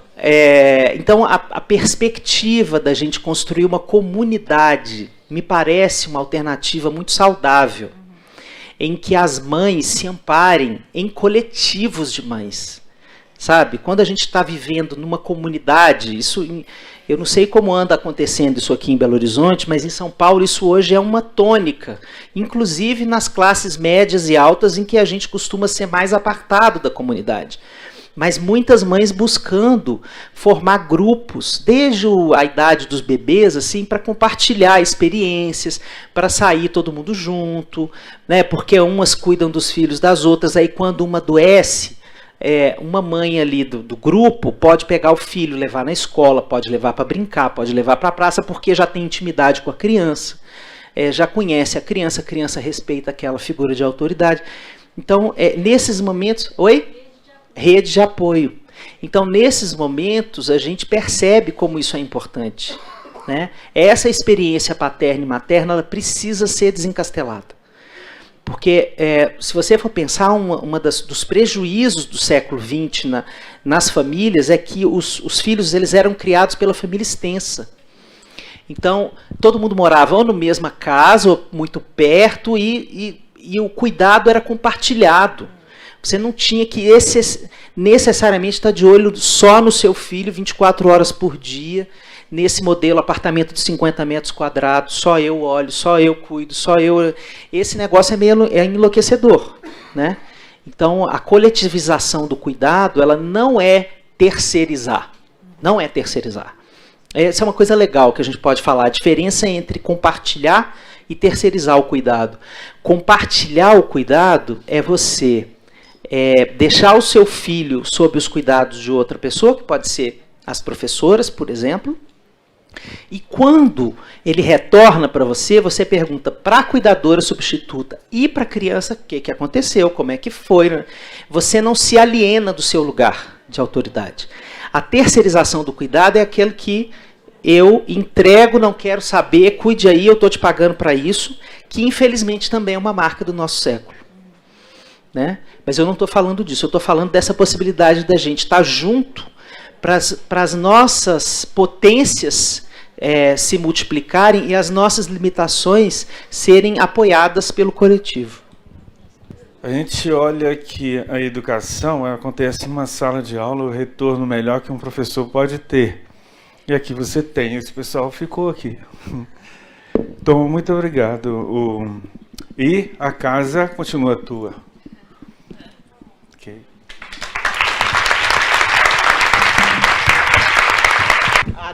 a perspectiva da gente construir uma comunidade me parece uma alternativa muito saudável, em que as mães se amparem em coletivos de mães. Sabe? Quando a gente está vivendo numa comunidade, eu não sei como anda acontecendo isso aqui em Belo Horizonte, mas em São Paulo isso hoje é uma tônica, inclusive nas classes médias e altas, em que a gente costuma ser mais apartado da comunidade. Mas muitas mães buscando formar grupos, desde a idade dos bebês, assim, para compartilhar experiências, para sair todo mundo junto, né? Porque umas cuidam dos filhos das outras, aí quando uma adoece, uma mãe ali do grupo pode pegar o filho, levar na escola, pode levar para brincar, pode levar para a praça, porque já tem intimidade com a criança, já conhece a criança respeita aquela figura de autoridade. Então, nesses momentos... Oi? Rede de apoio. Então, nesses momentos, a gente percebe como isso é importante, né? Essa experiência paterna e materna, ela precisa ser desencastelada. Porque, se você for pensar, dos prejuízos do século XX nas famílias é que os filhos eles eram criados pela família extensa. Então, todo mundo morava ou na mesma casa, ou muito perto, e o cuidado era compartilhado. Você não tinha que necessariamente estar de olho só no seu filho 24 horas por dia, nesse modelo apartamento de 50 metros quadrados, só eu olho, só eu cuido, só eu... Esse negócio é meio enlouquecedor, né? Então, a coletivização do cuidado, ela não é terceirizar. Não é terceirizar. Essa é uma coisa legal que a gente pode falar, a diferença entre compartilhar e terceirizar o cuidado. Compartilhar o cuidado é você... deixar o seu filho sob os cuidados de outra pessoa, que pode ser as professoras, por exemplo, e quando ele retorna para você, você pergunta para a cuidadora substituta e para a criança o que aconteceu, como é que foi. Né? Você não se aliena do seu lugar de autoridade. A terceirização do cuidado é aquele que eu entrego, não quero saber, cuide aí, eu estou te pagando para isso, que infelizmente também é uma marca do nosso século. Né? Mas eu não estou falando disso, eu estou falando dessa possibilidade da gente estar junto para as nossas potências se multiplicarem e as nossas limitações serem apoiadas pelo coletivo. A gente olha que a educação acontece em uma sala de aula, o retorno melhor que um professor pode ter. E aqui você tem, esse pessoal ficou aqui. Então, muito obrigado. E a casa continua tua.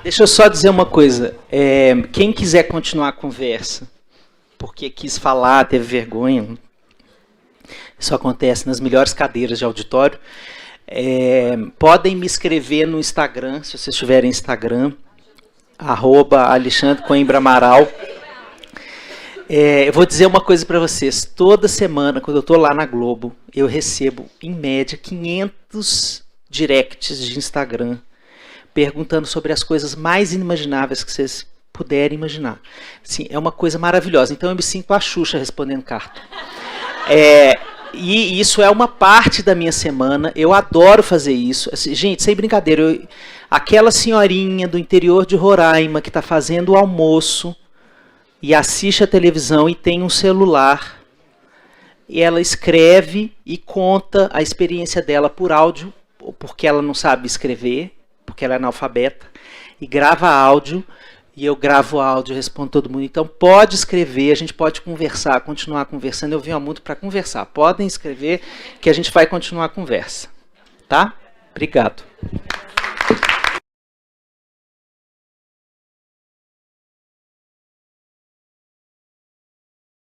Deixa eu só dizer uma coisa. Quem quiser continuar a conversa, porque quis falar, teve vergonha, isso acontece nas melhores cadeiras de auditório, podem me escrever no Instagram, se vocês tiverem Instagram, @AlexandreCoimbraAmaral. Eu vou dizer uma coisa para vocês. Toda semana, quando eu estou lá na Globo, eu recebo, em média, 500 directs de Instagram perguntando sobre as coisas mais inimagináveis que vocês puderem imaginar. Assim, é uma coisa maravilhosa. Então eu me sinto a Xuxa respondendo carta. E isso é uma parte da minha semana. Eu adoro fazer isso. Assim, gente, sem brincadeira, aquela senhorinha do interior de Roraima que está fazendo o almoço e assiste a televisão e tem um celular, e ela escreve e conta a experiência dela por áudio, porque ela não sabe escrever, porque ela é analfabeta, e grava áudio, e eu gravo áudio, respondo todo mundo. Então pode escrever, a gente pode conversar, continuar conversando. Eu vim ao mundo para conversar. Podem escrever que a gente vai continuar a conversa. Tá? Obrigado.